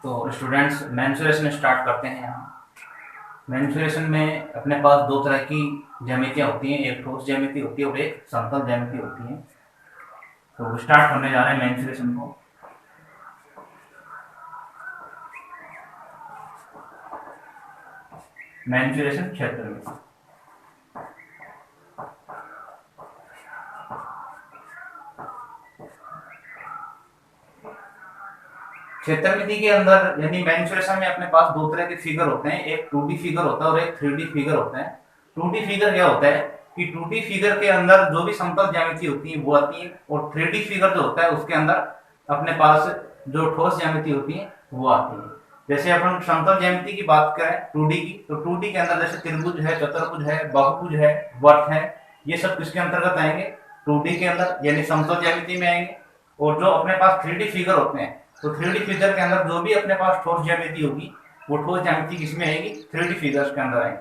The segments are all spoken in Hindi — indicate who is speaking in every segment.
Speaker 1: तो स्टूडेंट्स मेंसुरेशन स्टार्ट करते हैं। यहाँ मेंसुरेशन में अपने पास दो तरह की ज्यामितियाँ होती हैं, एक ठोस ज्यामिति होती है और एक समतल ज्यामिति होती है। तो स्टार्ट करने जा रहे हैं मेंसुरेशन को। मेंसुरेशन क्षेत्र में क्षेत्रमिति के अंदर यानी मेंसुरेशन में अपने पास दो तरह के फिगर होते हैं, एक 2D फिगर होता है और एक 3D फिगर होता है। 2D फिगर क्या होता है कि 2D फिगर के अंदर जो भी समतल ज्यामिति होती है वो आती है, और 3D फिगर जो होता है उसके अंदर अपने पास जो ठोस ज्यामिति होती है वो आती है। जैसे अपन समतल ज्यामिति की बात करें 2D की, तो 2D के अंदर जैसे त्रिभुज है, चतुर्भुज है, बहुभुज है, वर्त है, ये सब किसके अंतर्गत आएंगे? 2D के अंदर, यानी समतल ज्यामिति में आएंगे। और जो अपने पास 3D फिगर होते हैं, तो 3D फिगर के अंदर जो भी अपने पास ठोस ज्यामिति होगी वो ठोस ज्यामिति किसमें आएगी? 3D फिगर्स के अंदर आएंगे।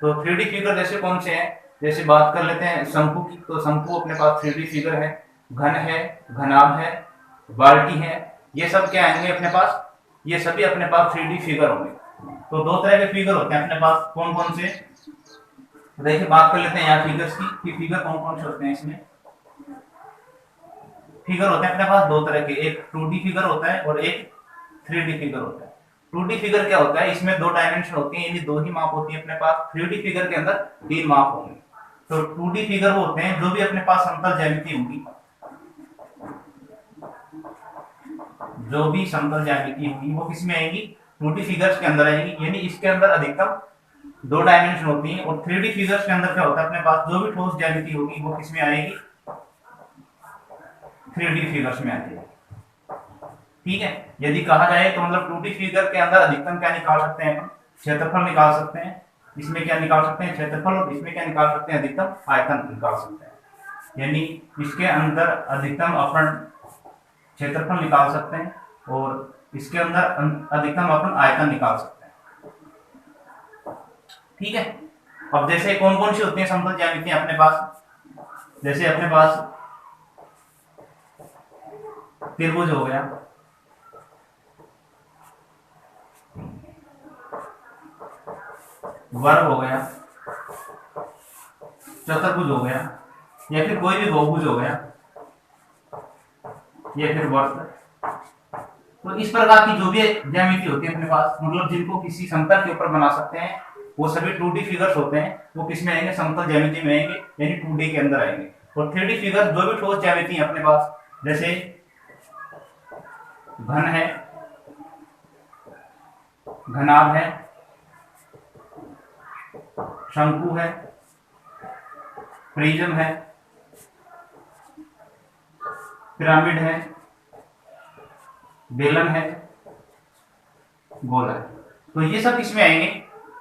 Speaker 1: तो 3D फिगर जैसे कौन से हैं? जैसे बात कर लेते हैं शंकु की, तो शंकु अपने पास 3D फिगर है, घन है, घनाभ है, बाल्टी है, ये सब क्या आएंगे अपने पास? ये सभी अपने पास 3D फिगर होंगे। तो दो तरह के फिगर होते हैं अपने पास, कौन कौन से? देखिए बात कर लेते हैं यहाँ फिगर्स की कि फिगर कौन कौन से होते हैं। इसमें फिगर होते हैं अपने पास दो तरह के, एक 2D फिगर होता है और एक 3D फिगर होता है। 2D फिगर क्या होता है? इसमें दो डायमेंशन होती है, यानी दो ही माप होती है अपने पास। 3D फिगर के अंदर तीन माप होंगे। तो 2D फिगर वो होते हैं जो भी अपने पास समतल ज्यामिति होगी, जो भी समतल ज्यामिति होगी वो किसमें आएगी? 2D फिगर्स के अंदर आएगी, यानी इसके अंदर अधिकतम दो डायमेंशन होती है। और 3D फिगर्स के अंदर क्या होता है? अपने पास जो भी ठोस ज्यामिति होगी वो किसमें आएगी? 3D फिगर्स में आती है। ठीक है, यदि कहा जाए तो मतलब 2D फिगर के अंदर अधिकतम क्या निकाल सकते हैं? क्षेत्रफल निकाल सकते हैं। इसमें क्या निकाल सकते हैं? क्षेत्रफल। और इसमें क्या निकाल सकते हैं? अधिकतम आयतन निकाल सकते हैं। यानी इसके अंदर अधिकतम अपन क्षेत्रफल निकाल सकते हैं और इसके अंदर अधिकतम अपन आयतन निकाल सकते हैं। ठीक है, अब जैसे कौन कौन सी होती है समतल ज्यामितियां अपने पास? जैसे अपने पास त्रिभुज हो गया, वर्ग हो गया, चतुर्भुज हो गया, या फिर कोई भी बहुभुज हो गया, या फिर वर्ग। तो इस प्रकार की जो भी ज्यामिति होती है अपने पास, मतलब जिनको किसी समतल के ऊपर बना सकते हैं, वो सभी 2D फिगर्स होते हैं। वो किसमें आएंगे? समतल ज्यामिति में आएंगे, यानी 2D के अंदर आएंगे। और 3D फिगर जो भी ठोस ज्यामिति है अपने पास, जैसे घन है, घनाभ है, शंकु है, प्रिज्म है, पिरामिड है, बेलन है, गोला है। तो ये सब किसमें आएंगे?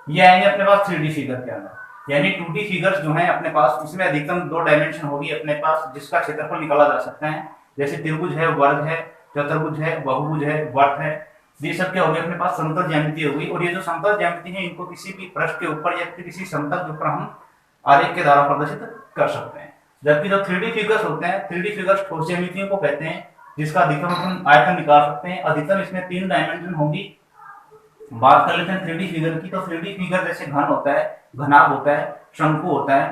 Speaker 1: ये आएंगे अपने पास 3D फिगर के अंदर। यानी 2D फिगर्स जो हैं अपने पास, उसमें अधिकतम दो डायमेंशन होगी अपने पास, जिसका क्षेत्रफल निकाला जा सकता है। जैसे त्रिभुज है, वर्ग है, चतुर्भुज है, बहुभुज है, वर्त है, ये सब क्या होगी अपने पास? समतल ज्यामिति होगी। और ये जो समतल ज्यामिति है इनको किसी भी पृष्ठ के ऊपर या फिर किसी समतल के ऊपर हम आरेख के द्वारा प्रदर्शित कर सकते हैं। जबकि जो 3D फिगर्स होते हैं, 3D फिगर्स ठोस ज्यामितियों को कहते हैं, जिसका अधिकतम हम आयतन निकाल सकते हैं। अधिकतम इसमें तीन डायमेंशन होंगी। बात कर लेते हैं 3D फिगर की, तो 3D फिगर जैसे घन होता है, घनाभ होता है, शंकु होता है,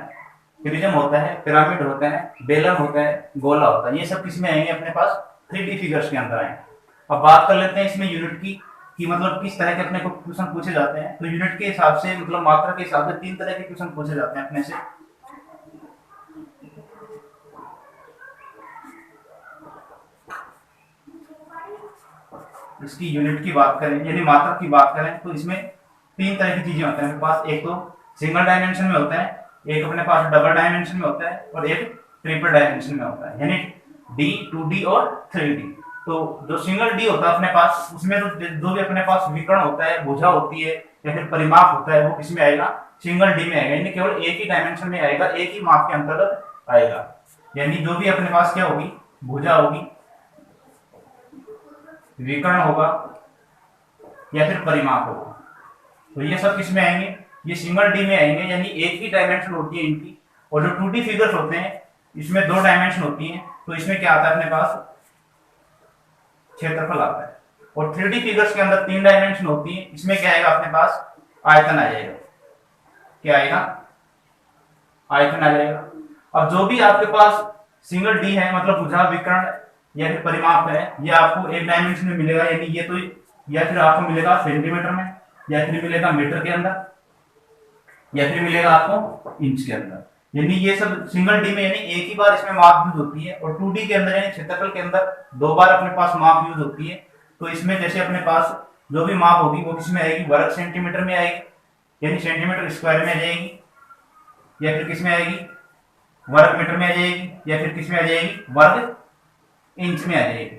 Speaker 1: प्रिज्म होता है, पिरामिड होता है, बेलन होता है, गोला होता है, ये सब किसमें आएंगे? अपने पास 3D फिगर्स के अंदर आएंगे। अब बात कर लेते हैं इसमें यूनिट की कि मतलब किस तरह के अपने को क्वेश्चन पूछे जाते हैं। तो यूनिट के हिसाब से, मतलब मात्रा के हिसाब से तीन तरह के क्वेश्चन पूछे जाते हैं अपने से। इसकी यूनिट की बात करें, यानी मात्रा की बात करें, तो इसमें तीन तरह की चीजें होती हैं अपने पास। एक तो सिंगल डायमेंशन में होता है, एक अपने पास डबल डायमेंशन में होता है, और एक ट्रिपल डायमेंशन में होता है, यानी D, 2D और 3D। तो जो सिंगल डी होता है अपने पास, उसमें जो भी अपने पास विकर्ण होता है, भुजा होती है या फिर परिमाप होता है, वो किसमें आएगा? सिंगल डी में आएगा, यानी केवल एक ही डायमेंशन में आएगा, एक ही माप के अंतर्गत आएगा। यानी जो भी अपने पास क्या होगी? भुजा होगी, विकर्ण होगा या फिर परिमाप होगा। तो ये सब किसमें आएंगे? ये सिंगल डी में आएंगे, यानी एक ही डायमेंशन होती है इनकी। और जो 2D फिगर्स होते हैं इसमें दो डायमेंशन होती हैं, तो इसमें क्या आता है अपने पास? क्षेत्रफल आता है। और 3D फिगर्स के अंदर 3 डायमेंशन होती है, इसमें क्या आएगा अपने पास, आयतन आ जाएगा। क्या आएगा, आयतन आ जाएगा। अब जो भी आपके पास सिंगल डी है, मतलब भुजा विकर्ण या फिर परिमाप है, ये आपको एक डायमेंशन में मिलेगा, यानी ये तो या फिर आपको मिलेगा सेंटीमीटर में, या फिर मिलेगा मीटर के अंदर, या फिर मिलेगा आपको इंच के अंदर। यानी ये सब सिंगल डी में यानी एक ही बार इसमें माप यूज होती है, और 2D के अंदर यानी क्षेत्रफल के अंदर 2 बार अपने पास माप यूज होती है। तो इसमें जैसे अपने पास जो भी माप होगी वो किसमें आएगी, वर्ग सेंटीमीटर में आएगी, यानी सेंटीमीटर स्क्वायर में आ जाएगी, या फिर किसमें आएगी, वर्ग मीटर में आ जाएगी, या फिर किसमें आ जाएगी, वर्ग इंच में आ जाएगी।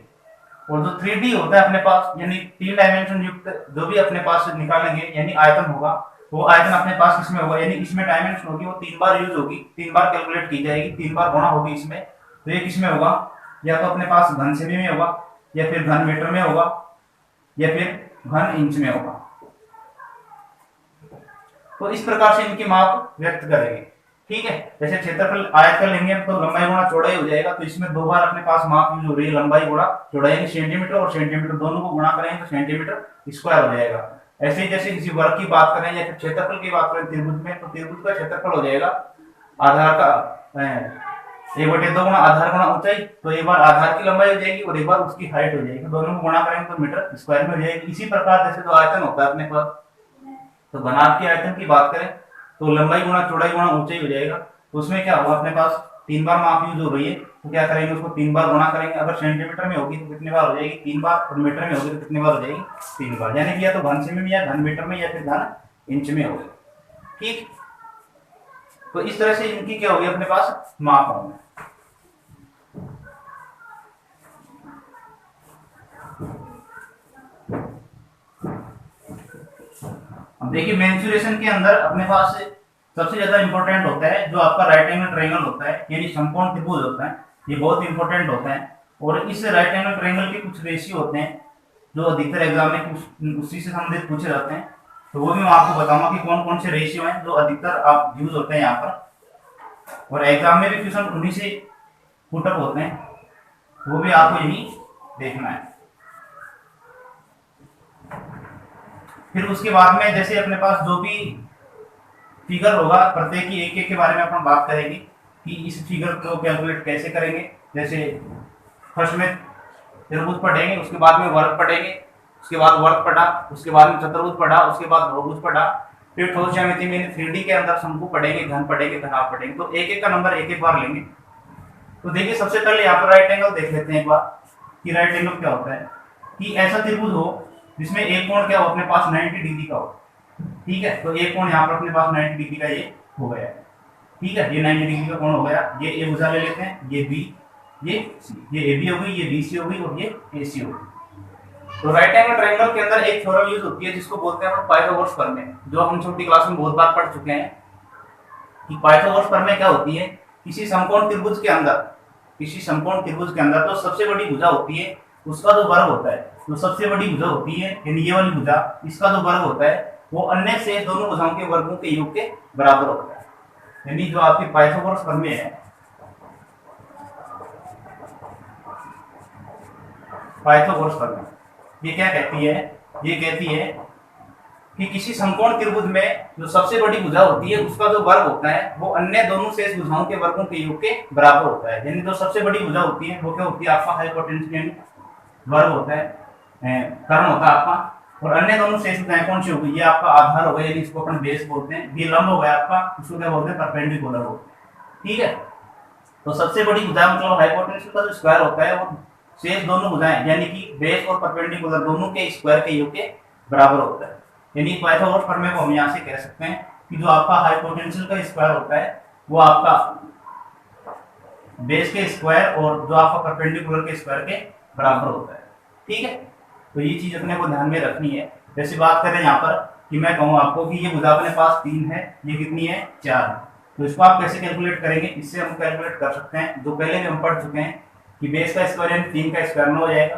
Speaker 1: और जो 3D होता है अपने पास, यानी 3 डायमेंशन युक्त जो भी अपने पास निकालेंगे, यानी आयतन होगा, वो आयतन अपने पास किसमें होगा, यानी इसमें डायमेंशन होगी, वो 3 बार यूज होगी, 3 बार कैलकुलेट की जाएगी, 3 बार गुणा होगी इसमें। तो ये किसमें होगा, या तो अपने पास घन सेमी में होगा, या फिर घन मीटर में होगा, या फिर घन इंच में होगा। तो इस प्रकार से इनकी माप व्यक्त करेंगे। ठीक है, जैसे क्षेत्रफल आयतन लेंगे तो लंबाई गुणा चौड़ाई हो जाएगा, तो इसमें 2 बार अपने पास माप यूज हो रही है, लंबाई गुणा चौड़ाई, यानी सेंटीमीटर और सेंटीमीटर दोनों को गुणा करेंगे तो सेंटीमीटर स्क्वायर हो जाएगा। ऐसे ही जैसे किसी वर्ग की बात करें या फिर क्षेत्रफल की बात करें त्रिभुज में, तो त्रिभुज का क्षेत्रफल हो जाएगा आधार का 1/2 गुणा आधार गुणा ऊंचाई, तो एक बार आधार की लंबाई हो जाएगी और एक बार उसकी हाइट हो जाएगी, दोनों को गुणा करेंगे तो मीटर स्क्वायर में हो जाएगी। इसी प्रकार जैसे जो आयतन होता है अपने पास, तो घनाभ की आयतन की बात करें तो लंबाई गुणा चौड़ाई गुणा ऊंचाई हो जाएगा। तो उसमें क्या होगा, अपने पास 3 बार माप यूज हो रही है, तो क्या करेंगे, उसको 3 बार गुणा करेंगे। अगर सेंटीमीटर में होगी तो कितनी बार हो जाएगी, 3 बार, और मीटर में होगी तो कितनी बार हो जाएगी, 3 बार। यानी कि या तो घन सेमी में, या घन मीटर में, या फिर घन इंच में होगी। ठीक, तो इस तरह से इनकी क्या होगी, अपने पास माप होंगे। अब देखिए मेंसुरेशन के अंदर अपने पास सबसे ज्यादा इंपॉर्टेंट होता है जो आपका राइट एंगल ट्रायंगल होता है, यानी समकोण त्रिभुज होता है, ये बहुत इंपॉर्टेंट होता है। और इस राइट एंगल ट्रायंगल के कुछ रेशियो होते हैं जो अधिकतर एग्जाम में उसी से संबंधित पूछे जाते हैं, तो वो भी मैं आपको बताऊंगा कि कौन कौन से रेशियो हैं जो अधिकतर आप यूज होते हैं यहाँ पर, और एग्जाम में भी क्वेश्चन उन्हीं से पुटअप होते हैं, वो भी आपको यही देखना है। फिर उसके बाद में जैसे अपने पास जो भी फिगर होगा, प्रत्येक की एक एक के बारे में अपन बात करेंगे कि इस फिगर को कैलकुलेट कैसे करेंगे। जैसे फर्स्ट में त्रिभुज पढ़ेंगे, उसके बाद में वर्ग पढ़ेंगे, उसके बाद वर्ग पढ़ा, उसके बाद में चतुर्भुज पढ़ा, उसके बाद बहुभुज पढ़ा, फिर ठोस ज्यामिति में 3D के अंदर शंकु पढ़ेंगे, घन पढ़ेंगे, घनाभ पढ़ेंगे। तो एक एक का नंबर एक एक बार लेंगे। तो देखिए सबसे पहले यहाँ पर राइट एंगल देख लेते हैं एक बार कि राइट एंगल क्या होता है। कि ऐसा त्रिभुज हो जिसमें एक कोण क्या हो, अपने पास 90 डिग्री का हो। ठीक है, तो एक कोण यहाँ पर अपने पास 90 डिग्री का ये हो गया। ठीक है, ये 90 डिग्री का कोण हो गया। ये ए भुजा ले लेते हैं, ये बी, ये ए बी हो गई, ये बी सी हो गई, और ये ए सी हो गई। तो राइट एंगल ट्रायंगल के अंदर एक थ्योरम यूज होती है जिसको बोलते हैं पाइथागोरस प्रमेय, जो हम छोटी क्लास में बहुत बार पढ़ चुके हैं। कि पाइथागोरस प्रमेय क्या होती है, किसी समकोण त्रिभुज के अंदर, किसी समकोण त्रिभुज के अंदर जो सबसे बड़ी भुजा होती है उसका जो वर्ग होता है, जो सबसे बड़ी भुजा होती है यानी ये वाली भुजा, इसका जो वर्ग होता है वो अन्य से दोनों भुजाओं के वर्गों के योग के बराबर होता है। यानी जो आपकी पाइथागोरस प्रमेय है, पाइथागोरस प्रमेय ये क्या कहती है, ये कहती है कि किसी समकोण त्रिभुज में जो सबसे बड़ी भुजा होती है उसका जो वर्ग होता है वो अन्य दोनों शेष भुजाओं के वर्गों के योग के बराबर होता है। यानी जो सबसे बड़ी भुजा होती है वो क्या होती है, आपका हाइपोटेन्यूज वर्ग होता है, कर्ण होता है आपका, और अन्य दोनों शेष भुजाएं कौन सी होगी, ये आपका आधार हो गया, यानी इसको अपन बेस बोलते हैं। ये लंब हो गया आपका, उसको क्या बोलते हैं, परपेंडिकुलर बोलते हैं। ठीक है, तो सबसे बड़ी भुजा मतलब हाइपोटेन्यूज का जो स्क्वायर होता है वो शेष दोनों भुजाएं यानी कि बेस और परपेंडिकुलर दोनों के स्क्वायर के योग के बराबर होता है। यानी पाइथागोरस प्रमेय को हम यहाँ से कह सकते हैं कि जो आपका हाइपोटेंशियल का स्क्वायर होता है वो आपका बेस के स्क्वायर और जो आपका परपेंडिकुलर के स्क्वायर के बराबर होता है। ठीक है, तो ये चीज अपने को ध्यान में रखनी है। जैसे बात करें यहाँ पर कि मैं कहूँ आपको कि ये भुजा अपने पास 3 है, ये कितनी है, 4 है, तो इसको आप कैसे कैलकुलेट करेंगे, इससे हम कैलकुलेट कर सकते हैं जो पहले भी हम पढ़ चुके हैं कि बेस का स्क्वायर यानी 3 का स्क्वायर 9 हो जाएगा,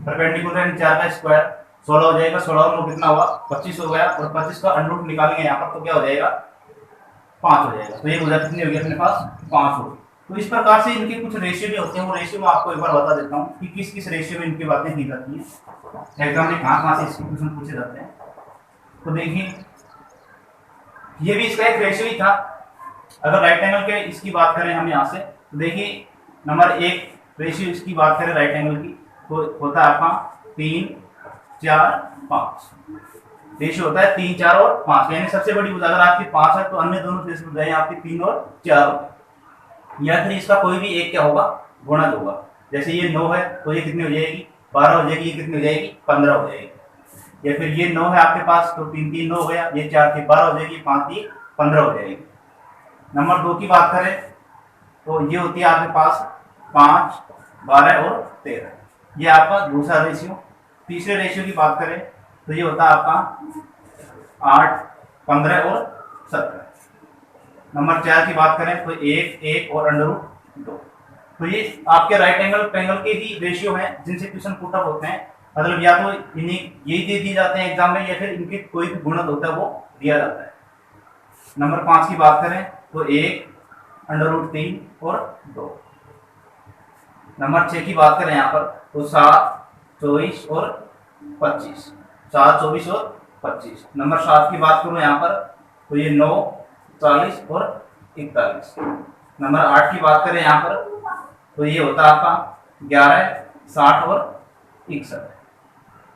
Speaker 1: परपेंडिकुलर यानी 4 का स्क्वायर 16 हो जाएगा, 16 और कितना हुआ 25 हो गया, और 25 का अंडर रूट निकालेंगे यहाँ पर तो क्या हो जाएगा 5 हो जाएगा। तो ये भुजा कितनी होगी अपने पास 5 होगी। तो इस प्रकार से इनके कुछ रेशियो भी होते हैं, वो रेशियो मैं आपको एक बार बता देता हूँ कि किस किस रेशियो में इनकी बातें की जाती हैं, एग्जाम में कहाँ कहाँ से इसके क्वेश्चन पूछे जाते हैं। तो देखिए ये भी इसका एक रेशियो ही था। अगर राइट एंगल के इसकी बात करें हम यहाँ से, तो देखिए नंबर 1 रेशियो इसकी बात करें राइट एंगल की, तो होता है आपका 3 4 5 रेशियो होता है 3 4 और 5, यानी सबसे बड़ी भुजा अगर आपकी 5 है तो अन्य दोनों शेष भुजाएं आपकी 3 और 4 होगी, या फिर इसका कोई भी एक क्या होगा, गुणज होगा। जैसे ये 9 है तो ये कितनी हो जाएगी, 12 हो जाएगी, ये कितनी हो जाएगी, 15 हो जाएगी। या फिर ये 9 है आपके पास तो 3 3 9 हो गया, ये 4 3 12 हो जाएगी, 5 3 15 हो जाएगी। नंबर 2 की बात करें तो ये होती है आपके पास 5 12 और 13, ये आपका दूसरा रेशियो। तीसरे रेशियो की बात करें तो ये होता है आपका 8 15 और 17। नंबर 4 की बात करें तो 1 1 और √2। तो ये आपके राइट एंगल ट्रायंगल के ही रेशियो हैं जिनसे क्वेश्चन पुट अप होते हैं। मतलब या तो इन्हीं यही दे दिए जाते हैं एग्जाम में, या फिर इनके कोई भी गुणज होता है वो दिया जाता है। नंबर 5 की बात करें तो 1 √3 और 2। नंबर 6 की बात करें यहाँ पर तो 7 24 और 25, 7 24 और 25। नंबर 7 की बात करूँ यहाँ पर तो ये 9 40 और 41। नंबर 8 की बात करें यहाँ पर तो ये होता है आपका 11 60 और 61।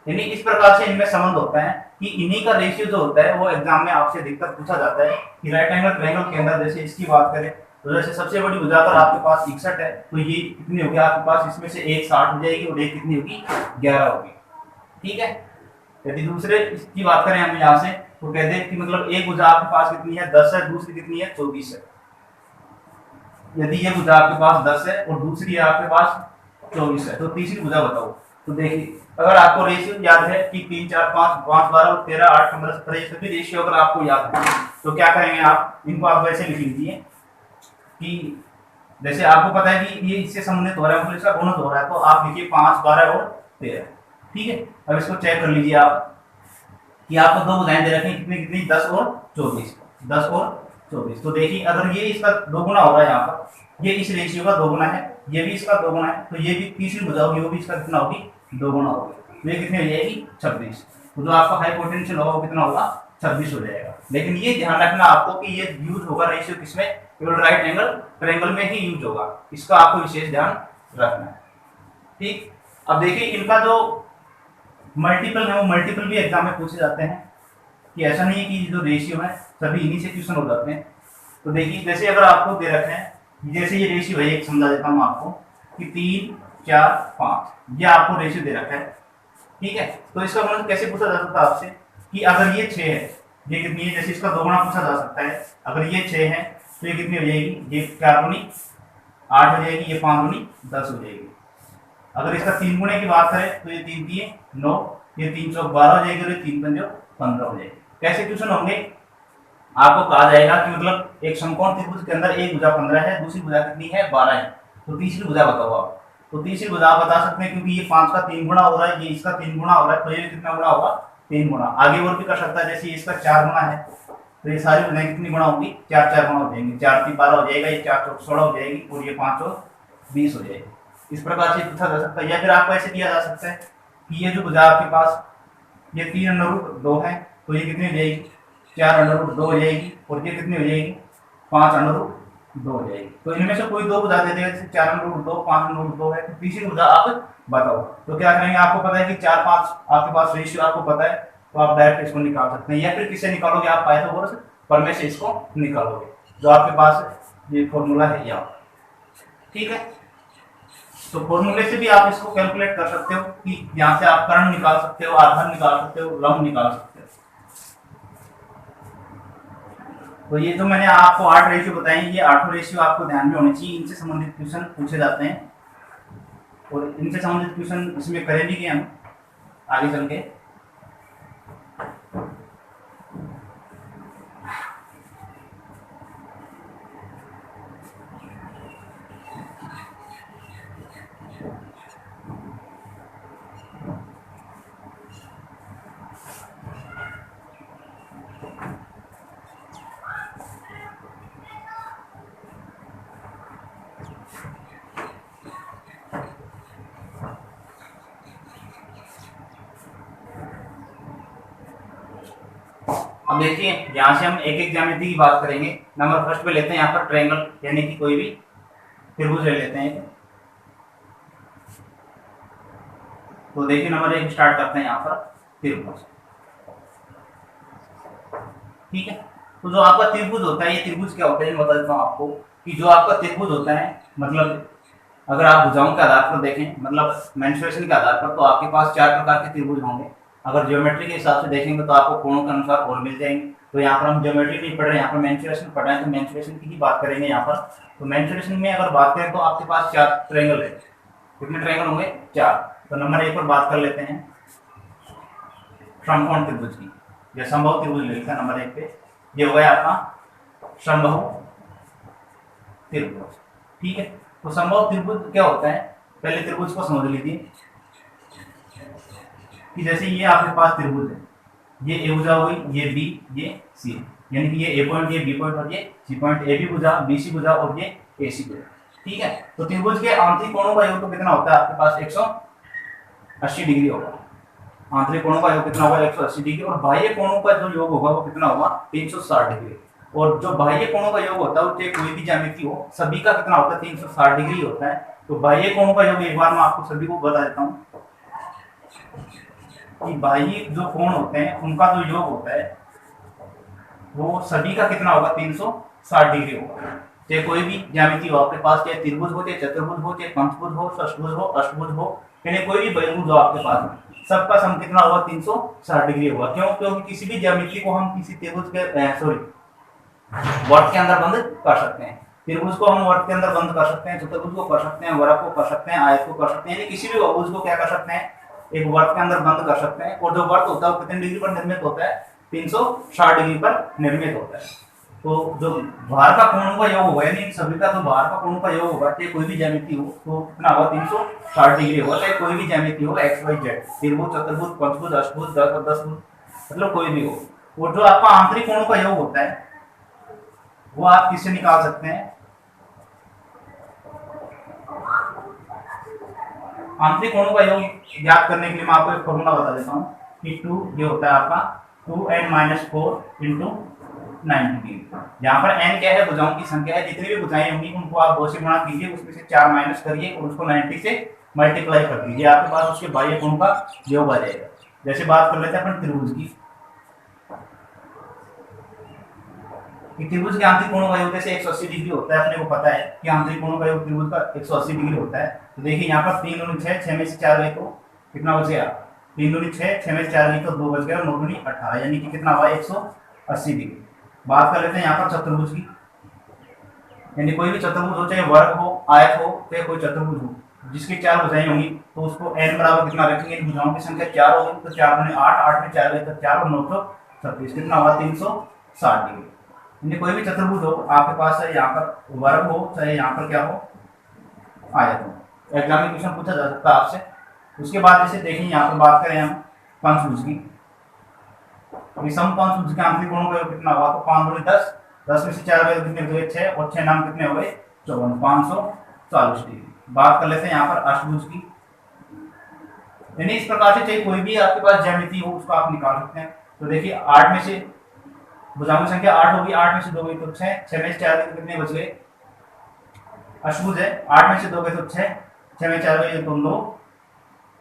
Speaker 1: यानी इस प्रकार से इनमें संबंध होता है कि इन्हीं का रेशियो जो होता है वो एग्जाम में आपसे अधिकतर पूछा जाता है कि राइट एंगल ट्रायंगल के अंदर जैसे इसकी बात करें तो जैसे सबसे बड़ी भुजा अगर आपके पास 61 है तो ये कितनी होगी आपके पास, इसमें से एक 60 हो जाएगी और एक कितनी होगी, 11 होगी। ठीक है। यदि दूसरे इसकी बात करें हम यहाँ से तो कहते हैं कि मतलब एक भुजा आपके पास कितनी है, 10 है, दूसरी कितनी है, 24 है। यदि ये भुजा आपके पास 10 है और दूसरी है आपके पास 24 है तो तीसरी भुजा बताओ। तो देखिए अगर आपको रेशियो याद है कि 3 4 5 5 12 और 13 8 15 17 ये सभी रेशियो अगर आपको याद है तो क्या करेंगे आप, इनको आप वैसे लिख लीजिए कि जैसे आपको पता है कि ये इससे संबंधित हो रहा है, मतलब इसका गुणज हो रहा है, तो आप लिखिए 5 12 और 13। ठीक है। अब इसको चेक कर लीजिए आप कि आपको दो भुजाएं दे रखी हैं, कितनी कितनी, 10 और 24, 10 और 24। तो देखिए अगर ये इसका दोगुना हो रहा है यहाँ पर, ये इस रेशियो का दोगुना है, ये भी इसका दोगुना है, तो ये भी तीसरी भुजा होगी वो भी इसका कितना होगी, दोगुना होगी। ये कितनी हो जाएगी, 26। तो जो आपका हाइपोटेंशियल होगा वो कितना होगा, 26 हो जाएगा। लेकिन ये ध्यान रखना आपको कि ये यूज होगा रेशियो किसमें, केवल राइट एंगल ट्रायंगल में ही यूज होगा, इसका आपको विशेष ध्यान रखना है। ठीक। अब देखिए इनका जो मल्टीपल है वो मल्टीपल भी एग्जाम में पूछे जाते हैं, कि ऐसा नहीं है कि जो रेशियो है सभी इन्हीं से क्वेश्चन हो जाते हैं। तो देखिए जैसे अगर आपको दे रखे हैं, जैसे ये रेशियो है, एक समझा देता हूँ आपको कि 3 4 5 ये आपको रेशियो दे रखा है। ठीक है। तो इसका मतलब कैसे पूछा जा सकता है आपसे कि अगर ये 6 है, ये कितनी है, जैसे इसका दोगुना पूछा जा सकता है। अगर ये 6 है तो ये कितनी हो जाएगी, ये 4 गुनी 8 हो जाएगी, ये 5 गुनी 10 हो जाएगी। अगर इसका 3 गुणे की बात करें तो ये 3 3 9, ये 3 चौक 12 हो जाएगी और ये 3 पंजो 15 हो जाएगी। कैसे क्वेश्चन होंगे, आपको कहा जाएगा कि मतलब एक समकोण त्रिभुज के अंदर एक भुजा 15 है, दूसरी भुजा कितनी है, 12 है, तो तीसरी भुजा बताओ आप। तो तीसरी भुजा आप बता सकते हैं क्योंकि ये 5 का 3 गुना हो रहा है, ये इसका 3 गुना हो रहा है, तो ये कितना गुना होगा, 3 गुना। आगे और भी कर सकता है, जैसे इसका 4 गुना है तो ये सारी भुजाएं कितनी गुना होंगी, 4 4 गुना हो जाएंगी। 4 3 12 हो जाएगा, ये 4 चौक 16 हो जाएगी और ये 5 और 20 हो जाएगी। इस प्रकार से पूछा जा सकता है। या फिर आपको ऐसे किया जा सकता है कि ये जो भुजा आपके पास ये 3√2 है तो ये कितनी हो जाएगी, 4√2 हो जाएगी और ये कितनी हो जाएगी, 5√2 हो जाएगी। तो इनमें से कोई दो भुजा दे देगा, जैसे 4√2 5√2 है, तो तीसरी भुजा आप बताओ। तो क्या करेंगे, आपको पता है कि 4 5 आपके पास रेशियो आपको पता है, तो आप डायरेक्ट इसको निकाल सकते हैं। या फिर किससे निकालोगे, आप पाइथागोरस प्रमेय से इसको निकालोगे, जो आपके पास ये फॉर्मूला है यहाँ। ठीक है। तो फॉर्मूले से भी आप इसको कैलकुलेट कर सकते हो कि यहाँ से आप कर्ण निकाल सकते हो, आधार निकाल सकते हो, लंब निकाल सकते हो। तो ये जो मैंने आपको 8 रेशियो बताए, ये 8 रेशियो आपको ध्यान में होने चाहिए, इनसे संबंधित क्वेश्चन पूछे जाते हैं और इनसे संबंधित क्वेश्चन इसमें करेंगे हम आगे चल के। अब देखिए यहाँ से हम एक एक ज्यामिति की बात करेंगे। नंबर फर्स्ट पे लेते हैं यहाँ पर ट्रायंगल, यानी कि कोई भी त्रिभुज ले लेते हैं। तो देखिए नंबर एक स्टार्ट करते हैं यहाँ पर त्रिभुज। ठीक है, तो जो आपका त्रिभुज होता है, ये त्रिभुज क्या होता है बता देता हूँ आपको कि जो आपका त्रिभुज होता है, मतलब अगर आप भुजाओं के आधार पर देखें, मतलब मेंसुरेशन के आधार पर, तो आपके पास 4 प्रकार के त्रिभुज होंगे। अगर ज्योमेट्री के हिसाब से देखेंगे तो आपको कोणों के अनुसार और मिल जाएंगे। तो यहाँ पर हम ज्योमेट्री नहीं पढ़ रहे हैं, यहाँ पर मेंसुरेशन पढ़ रहे हैं, तो मेंसुरेशन की ही बात करेंगे यहाँ पर। तो मेंसुरेशन में अगर बात करें तो आपके पास 4 ट्रायंगल है। कितने ट्रायंगल होंगे? 4। तो नंबर 1 पर बात कर लेते हैं समकोण त्रिभुज की, या समबाहु त्रिभुज लिखा नंबर 1 पे। ये हो गया आपका समबाहु त्रिभुज। ठीक है, तो समबाहु त्रिभुज क्या होता है, पहले त्रिभुज को समझ लीजिए कि जैसे ये आपके पास त्रिभुज है, ये ए भुजा हुई, ये बी, ये सी, यानी कि ये ए पॉइंट, ये बी पॉइंट और ये सी पॉइंट, ए बी भुजा, बी सी भुजा और ये ए सी भुजा। ठीक है, तो त्रिभुज के आंतरिक कोणों का योग तो कितना होता है आपके पास? 180 डिग्री होगा। आंतरिक कोणों का योग कितना होगा? 180 डिग्री। और बाह्य कोणों का जो योग होगा वो कितना होगा? 360 डिग्री। और जो बाह्य कोणों का योग होता है वो चाहे कोई भी ज्यामिति हो, सभी का कितना होता है? 360 डिग्री होता है। तो बाह्य कोणों का योग एक बार मैं आपको सभी को बता देता हूँ कि बाह्य जो कोण होते हैं उनका जो योग होता है वो सभी का कितना होगा? 360 डिग्री होगा। चाहे कोई भी ज्यामिति हो आपके पास, चाहे त्रिभुज हो, चाहे चतुर्भुज हो, चाहे पंचभुज हो, षष्ठभुज हो, अष्टभुज हो, यानी कोई भी बहुभुज हो आपके पास, सबका सम कितना होगा? 360 डिग्री होगा। क्यों? क्योंकि किसी भी ज्यामिति को हम किसी त्रिभुज के वर्त के अंदर बंद कर सकते हैं। त्रिभुज को हम वर्त के अंदर बंद कर सकते हैं, चतुर्भुज को कर सकते हैं, वर्ग को कर सकते हैं, आयत को कर सकते हैं, यानी किसी भी बहुभुज को क्या कर सकते हैं? एक वर्त के अंदर बंद कर सकते हैं। और जो वर्त होता है वो कितने डिग्री पर निर्मित होता है? 360 डिग्री पर निर्मित होता है। तो जो बाहर का कोणों का योग होगा, यानी सभी का जो बाहर का कोणों का योग होगा, चाहे कोई भी ज्यामिति हो तो कितना होगा? 360 डिग्री होगा। चाहे कोई भी ज्यामिति हो, एक्स वाई जेड, त्रिभुज, चतुर्भुज, पंचभुज, अष्टभुज, दशभुज, मतलब कोई भी हो। और जो आपका आंतरिक कोणों का योग होता है वो आप किससे निकाल सकते हैं? आंतरिक कोणों का योग ज्ञात करने के लिए मैं आपको एक फॉर्मूला बता देता हूँ कि 2 ये होता है आपका 2n-4 इंटू 90 डिग्री। यहाँ पर n क्या है? भुजाओं की संख्या है। जितनी भी भुजाएं होंगी उनको आप 2 से गुणा कीजिए, उसमें से 4 माइनस करिए और उसको 90 से मल्टीप्लाई कर दीजिए, आपके पास उसके बाह्य कोण का योग आ जाएगा। जैसे बात कर लेते हैं अपन त्रिभुज की। त्रिभुज के आंतरिक कोणों का योग जैसे 180 डिग्री होता है, अपने को पता है कि आंतरिक कोणों का योग त्रिभुज का 180 डिग्री होता है। तो देखिए यहाँ पर 3 दूनी 6, 6 में से 4 गए तो कितना बच गया? 3 दूनी 6, 6 में से 4 गए तो 2 बच गया, 9 दूनी 18, यानी कि कितना हुआ? 180 डिग्री। बात कर लेते हैं यहाँ पर चतुर्भुज की, यानी कोई भी चतुर्भुज हो, चाहे वर्ग हो, आयत हो, चाहे कोई चतुर्भुज हो, जिसकी 4 भुजाएं होंगी तो उसको n बराबर कितना रखेंगे? भुजाओं की संख्या 4 होगी, तो 4 दूनी 8, 8 में 4 गए तो 4 और 9 तो 36, कितना हुआ? 360 डिग्री। यानी कोई भी चतुर्भुज हो आपके पास, चाहे यहाँ पर वर्ग हो, चाहे यहाँ पर क्या हो? आयत हो। एग्जाम में क्वेश्चन पूछा जा सकता है आपसे। उसके बाद जैसे देखें यहाँ पर बात करें हम पंचभुज की, समपंचभुज के आंतरिक कोणों का योग कितना हुआ? तो 5 दूनी 10, 10 में से 4 गए कितने हुए? 6, और 6 नाम कितने हो गए? 54, 540 डिग्री। बात कर लेते हैं यहाँ पर अष्टभुज की, यानी इस प्रकार से चाहे कोई भी आपके पास ज्यामिति हो उसको आप निकाल सकते हैं। तो देखिए 8 में से भुजाओं की संख्या 8 होगी, 8 में से 2 गई तो 6, 6 में से 4 गए तो कितने बच गए? अष्टभुज है, 8 में से 2 गए तो 6, 6 में 4 गए तो 2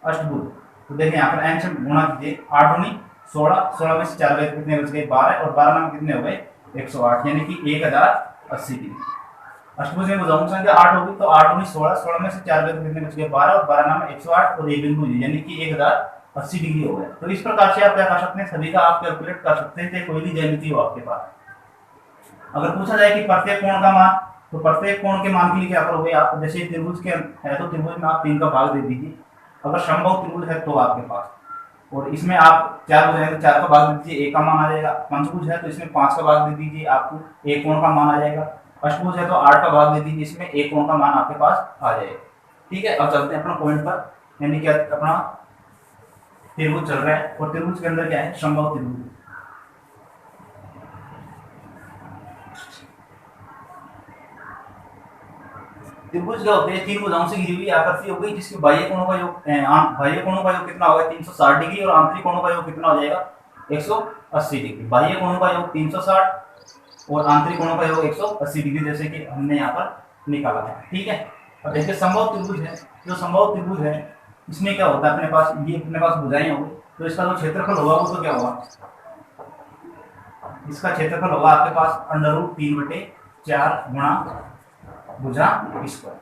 Speaker 1: अष्टभुज। तो देखिए यहाँ पर n से गुणा कीजिए, 8 दूनी 16, 16 में से 4 गए तो कितने बच गए? 12, और 12 नाम कितने हो गए? 108, यानी कि 1080 डिग्री। अष्टभुज में भुजाओं की संख्या 8 होगी तो 8 दूनी 16, 16 में से 4 गए तो कितने बच गए? 12, और 12 नाम 108 और एक बिंदु, यानी कि 1080 डिग्री हो गया। तो इस प्रकार से आप क्या कर सकते हैं? सभी का आप कैलकुलेट कर सकते हैं, कोई भी ज्यामिति हो आपके पास। अगर पूछा जाए कि प्रत्येक कोण का मान, तो प्रत्येक कोण के मान के लिए क्या करोगे आप? जैसे त्रिभुज के है तो त्रिभुज में आप 3 का भाग दे दीजिए। अगर समबाहु त्रिभुज है तो आपके पास, और इसमें आप 4 भुजाएं तो 4 का भाग दे दीजिए, 1 का मान आ जाएगा। पंचभुज है तो इसमें 5 का भाग दे दीजिए, आपको 1 कोण का मान आ जाएगा। अष्टभुज है तो 8 का भाग दे दीजिए, इसमें 1 कोण का मान आपके पास आ जाएगा। ठीक है, अब चलते हैं अपना पॉइंट पर, यानी कि अपना त्रिभुज चल रहा है, और त्रिभुज के अंदर क्या है? समबाहु त्रिभुज। त्रिभुज क्या होते हैं, तीन भुजाओं से घिरी हुई आकृति हो गई जिसके बाह्य कोणों का योग बाह्य कोणों का योग कितना होगा 360 डिग्री और आंतरिक कोणों का योग कितना हो जाएगा 180 डिग्री। बाह्य कोणों का योग 360 और आंतरिक कोणों का योग 180 डिग्री, जैसे कि हमने यहाँ पर निकाला है। ठीक है, अब देखिए संभव त्रिभुज है, जो संभव त्रिभुज है इसमें क्या होता है, अपने पास ये अपने पास भुजाएं होंगी, तो इसका जो क्षेत्रफल होगा वो तो क्या होगा, इसका क्षेत्रफल होगा आपके पास √3/4 गुणा भुजा स्क्वायर,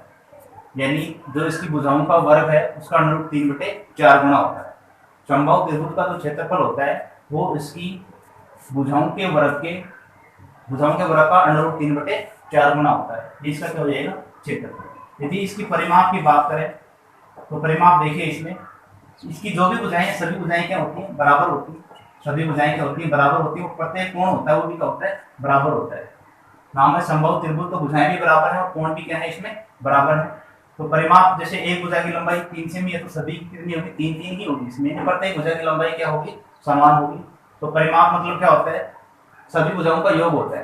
Speaker 1: यानी जो इसकी भुजाओं का वर्ग है उसका √3/4 गुणा होता है। समबाहु त्रिभुज का जो क्षेत्रफल होता है वो इसकी भुजाओं के वर्ग का √3/4 गुणा होता है। इसका क्या हो जाएगा क्षेत्रफल। यदि इसकी परिमाप की बात करें तो परिमाप देखिए, इसमें इसकी जो भी भुजाएं हैं सभी भुजाएं क्या होती हैं, बराबर होती हैं। सभी भुजाएं क्या होती हैं, बराबर होती है। प्रत्येक कोण होता है वो भी क्या होता है, बराबर होता है। नाम है संभव त्रिभुज, तो भुजाएं भी बराबर है और कोण भी क्या है इसमें बराबर है। तो परिमाप जैसे एक भुजा की लंबाई 3 सेमी है तो सभी कितनी होगी, 3 ही होगी इसमें, प्रत्येक भुजा की लंबाई क्या होगी, समान होगी। तो परिमाप मतलब क्या होता है, सभी भुजाओं का योग होता है।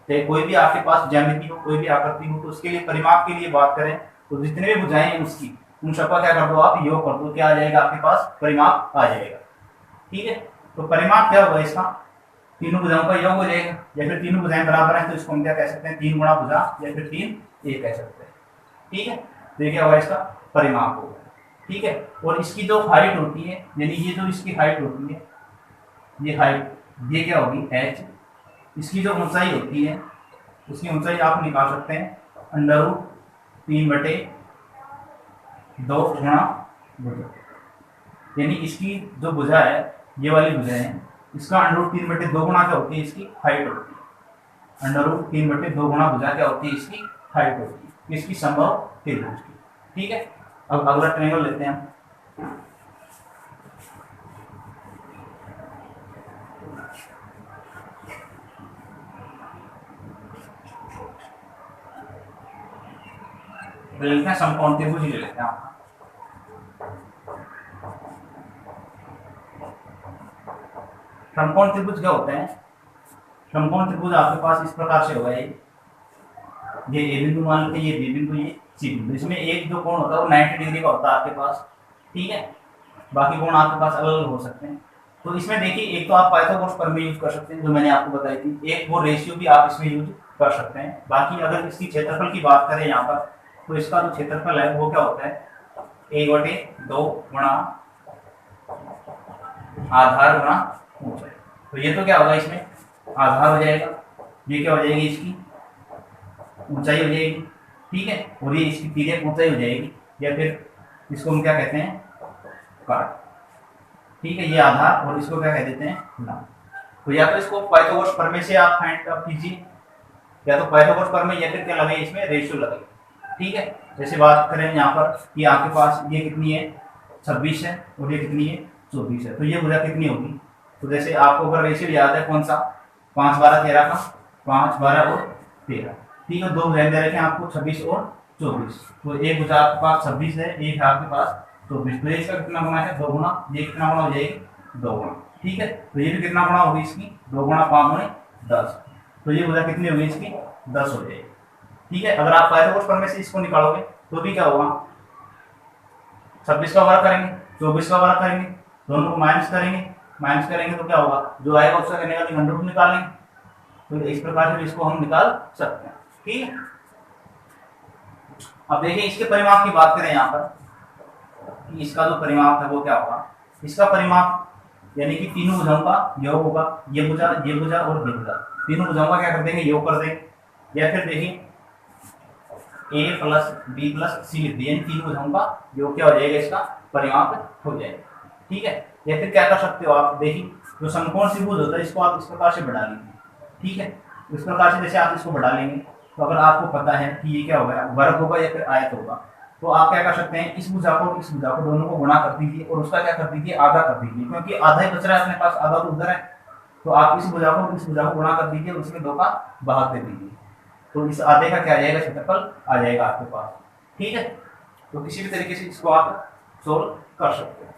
Speaker 1: चाहे कोई भी आपके पास ज्यामिति हो, कोई भी आकृति हो, तो उसके लिए परिमाप के लिए बात करें तो जितने भी भुजाएं हैं उसकी उन सबका क्या कर दो आप, योग कर दो, क्या आ जाएगा आपके पास, परिमाप आ जाएगा। ठीक है, तो परिमाप क्या होगा इसका, तीनों भुजाओं का योग हो जाएगा, या फिर तीनों भुजाएं बराबर हैं तो इसको हम क्या कह सकते हैं, 3 गुणा भुजा या फिर 3 ये कह सकते हैं। ठीक है, तो ये क्या होगा, इसका परिमाप होगा। ठीक है, और इसकी जो हाइट होती है, यानी ये जो इसकी हाइट होती है, ये हाइट ये क्या होगी h, इसकी जो ऊंचाई होती है उसकी ऊंचाई आप निकाल सकते हैं √3/2 गुणा भुजा, यानी इसकी जो भुजा है, ये वाली भुजा है, इसका √3/2 गुणा क्या होती है, इसकी हाइट होती है। √3/2 गुणा भुजा क्या होती है, इसकी हाइट होती है, इसकी संभव त्रिभुज की। ठीक है, अब अगला ट्रायंगल लेते हैं हम। ले लेते हैं समकोण त्रिभुज ही ले लेते हैं। समकोण त्रिभुज क्या होते हैं, समकोण त्रिभुज आपके पास इस प्रकार से होगा, ये ए बिंदु मान लेते हैं, ये बी बिंदु, ये सी बिंदु। इसमें एक जो कोण होता है वो 90 डिग्री का होता है आपके पास। ठीक है, बाकी कोण आपके पास अलग अलग हो सकते हैं। तो इसमें देखिए, एक तो आप पाइथागोरस प्रमेय यूज कर सकते हैं जो मैंने आपको बताई थी, एक वो रेशियो भी आप इसमें यूज कर सकते हैं। बाकी अगर इसकी क्षेत्रफल की बात करें यहाँ पर, तो इसका जो क्षेत्रफल है वो क्या होता है, 1/2 गुणा आधार गुणा ऊंचाई। तो ये तो क्या होगा, इसमें आधार हो जाएगा, ये क्या हो जाएगी, इसकी ऊंचाई हो जाएगी। ठीक है, और ये इसकी तिर्यक ऊंचाई हो जाएगी, या फिर इसको हम क्या कहते हैं, काट। ठीक है, ये आधार और इसको क्या कह देते हैं, नाम। तो या तो इसको पाइथागोरस प्रमेय से आप फाइंड आउट कीजिए, या तो पाइथागोरस प्रमेय, या फिर क्या लगाइए, इसमें रेशियो लगाइए। ठीक है, जैसे बात करें यहाँ पर कि आपके पास ये कितनी है, 26 है, और ये कितनी है, 24 है, तो ये भुजा कितनी होगी। तो जैसे आपको अगर रेशियो याद है कौन सा, 5, 12, 13 का, 5, 12 और 13। ठीक है, 2 भुजाएं दे रखे हैं आपको, 26 और 24। तो एक भुजा आपके पास 26 है, एक है आपके पास 24। तो इसका कितना गुना है, 2 गुना। ये कितना गुना हो जाएगी, 2 गुना। ठीक है, तो ये भी कितना गुना होगी इसकी, 2 गुणा 5 गुणे 10। तो ये भुजा कितनी होगी इसकी, 10 हो जाएगी। ठीक है, अगर आप पाइथागोरस प्रमेय से इसको निकालोगे तो भी क्या होगा, 26 का वर्ग करेंगे, 24 का वर्ग करेंगे, दोनों को माइनस करेंगे तो क्या होगा, जो आएगा उसका करने का अंडर रूट निकालेंगे। तो इस प्रकार से इसको हम निकाल सकते हैं। ठीक है, अब देखिए इसके परिमाप की बात करें यहाँ पर, कि इसका जो परिमाप है वो क्या होगा, इसका परिमाप यानी कि तीनों भुजाओं का योग होगा, ये भुजा और ये भुजा, तीनों भुजाओं का क्या कर देंगे, योग कर देंगे। या फिर देखिए a + b + c लिख दिए, इन तीन भुजाओं का योग क्या हो जाएगा, इसका परिमाप हो जाएगा। ठीक है, या फिर क्या कर सकते हो आप, देखिए जो समकोण त्रिभुज होता है इसको आप इस प्रकार से बढ़ा लीजिए। ठीक है, इस प्रकार से जैसे आप इसको बढ़ा लेंगे तो अगर आपको पता है कि ये क्या होगा, वर्ग होगा या फिर आयत होगा, तो आप क्या कर सकते हैं, इस भुजा को इस भुजा को दोनों को गुणा कर दीजिए और उसका क्या कर दीजिए, आधा कर दीजिए, क्योंकि आधा ही बच रहा है अपने पास, आधा तो उधर है। तो आप इस भुजा को गुणा कर दीजिए और उसमें 2 का भाग दे दीजिए, तो इस आधे का क्या आ जाएगा, क्षेत्रफल आ जाएगा आपके पास। ठीक है, तो किसी भी तरीके से इसको आप सोल्व कर सकते हैं।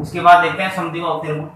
Speaker 1: इसके बाद देखते हैं समद्विबाहु त्रिभुज।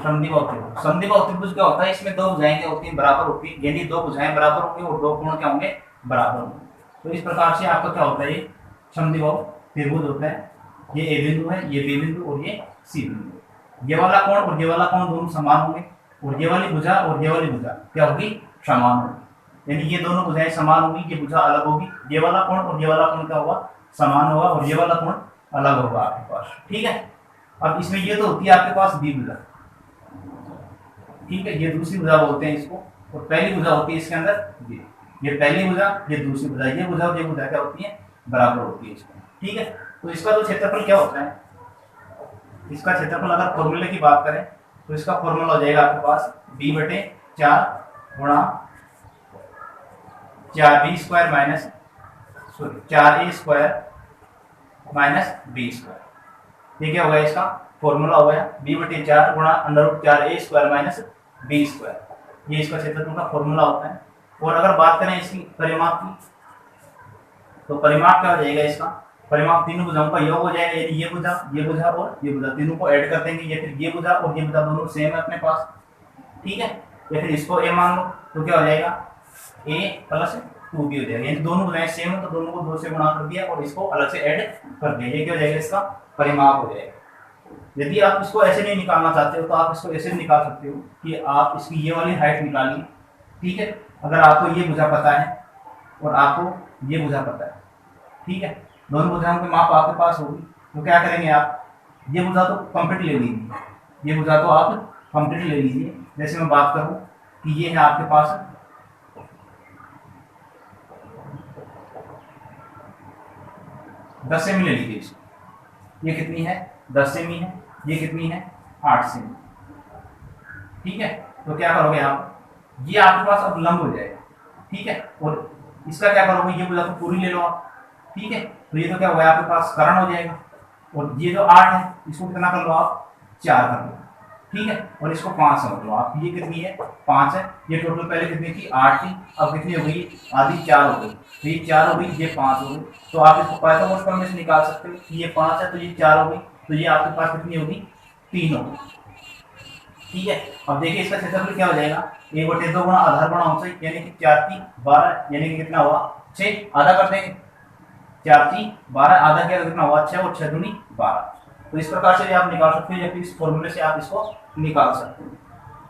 Speaker 1: समद्विबाहु त्रिभुज, समद्विबाहु त्रिभुज क्या होता है, इसमें दो भुजाएं क्या होती हैं, बराबर होती है, यानी दो भुजाएं बराबर होंगी और दो कोण क्या होंगे, बराबर होंगे। तो इस प्रकार से आपका क्या होता है, ये समद्विबाहु त्रिभुज होता है। ये ए बिंदु है, ये बी बिंदु और ये सी बिंदु। ये वाला कोण और ये वाला कोण दोनों समान होंगे, और ये वाली भुजा और ये वाली भुजा क्या होगी, समान होगी। यानी ये दोनों भुजाएं समान होगी, ये भुजा अलग होगी, ये वाला कोण और ये वाला कोण क्या होगा, समान होगा, और ये वाला कोण अलग होगा आपके पास। ठीक है, अब इसमें ये तो होती है आपके पास बी भुजा, ठीक है, ये दूसरी भुजा बोलते हैं इसको, और पहली भुजा होती है इसके अंदर ये पहली भुजा, ये दूसरी भुजा, ये भुजा और ये भुजा क्या होती है, बराबर होती है इसमें। ठीक है, तो इसका तो क्षेत्रफल क्या होता है, इसका क्षेत्रफल अगर फॉर्मूले की बात करें तो इसका फॉर्मूला हो जाएगा आपके पास b/4 गुणा 4b² minus 4a² minus b²। ये क्या होगा, इसका फॉर्मूला हो गया b/4 गुणा √4a² माइनस b²। ये इसका क्षेत्रफल का फॉर्मूला होता है। और अगर बात करें इसकी परिमाप की, तो परिमाप क्या हो जाएगा, इसका परिमाप तीनों भुजाओं का योग हो जाएगा, यानी ये भुजा और ये भुजा तीनों को ऐड कर देंगे, या फिर ये भुजा और ये भुजा दोनों सेम है अपने पास। ठीक है, या फिर इसको a मान लो तो क्या हो जाएगा, a + 2b हो जाएगा, यानी दोनों भुजाएं सेम है तो दोनों को 2 से गुणा कर दिया और इसको अलग से ऐड कर दिया। ये क्या हो जाएगा, इसका परिमाप हो जाएगा। यदि आप इसको ऐसे नहीं निकालना चाहते हो तो आप इसको ऐसे निकाल सकते हो कि आप इसकी ये वाली हाइट निकालिए। ठीक है, अगर आपको ये भुजा पता है और आपको ये भुजा पता है, ठीक है, दोनों भुजाओं के माप आपके पास होगी, तो क्या करेंगे आप, ये भुजा तो कंप्लीट ले लीजिए, ये भुजा तो आप कंप्लीट ले लीजिए। जैसे मैं बात करूं कि ये है आपके पास 10 सेमी ले लीजिए इसको, ये कितनी है 10 सेमी है, ये कितनी है 8 सेमी। ठीक है, तो क्या करोगे आप, ये आपके पास अब लंब हो जाएगा। ठीक है, और इसका क्या करोगे, ये भुजा तो पूरी ले लो आप। ठीक है, तो ये तो क्या होगा आपके पास कर्ण हो जाएगा, और ये जो 8 है इसको कितना कर लो आप, 4 कर लो। ठीक है, और इसको 5 समझ लो आप, ये कितनी है 5 है, ये टोटल पहले कितनी थी 8 थी, अब कितनी हो गई, आधी 4 हो गई, तो ये 4 हो गई, ये 5 हो गई। तो आप इसको पाइथागोरस प्रमेय से निकाल सकते हो कि ये 5 है तो ये 4 हो गई, तो ये आपके पास कितनी होगी 3 होगी। ठीक है, अब देखिए इसका क्षेत्रफल क्या हो जाएगा, 1/2 गुणा आधार गुणा ऊंचाई, यानी कि 4 × 3 = 12, यानी कि कितना हुआ 6, आधा कर देंगे, 4 × 3 = 12, आधा क्या कितना हुआ 6 और 6 दूनी 12। तो इस प्रकार से आप निकाल सकते हो, या फिर इस फॉर्मूले से आप इसको निकाल सकते हो।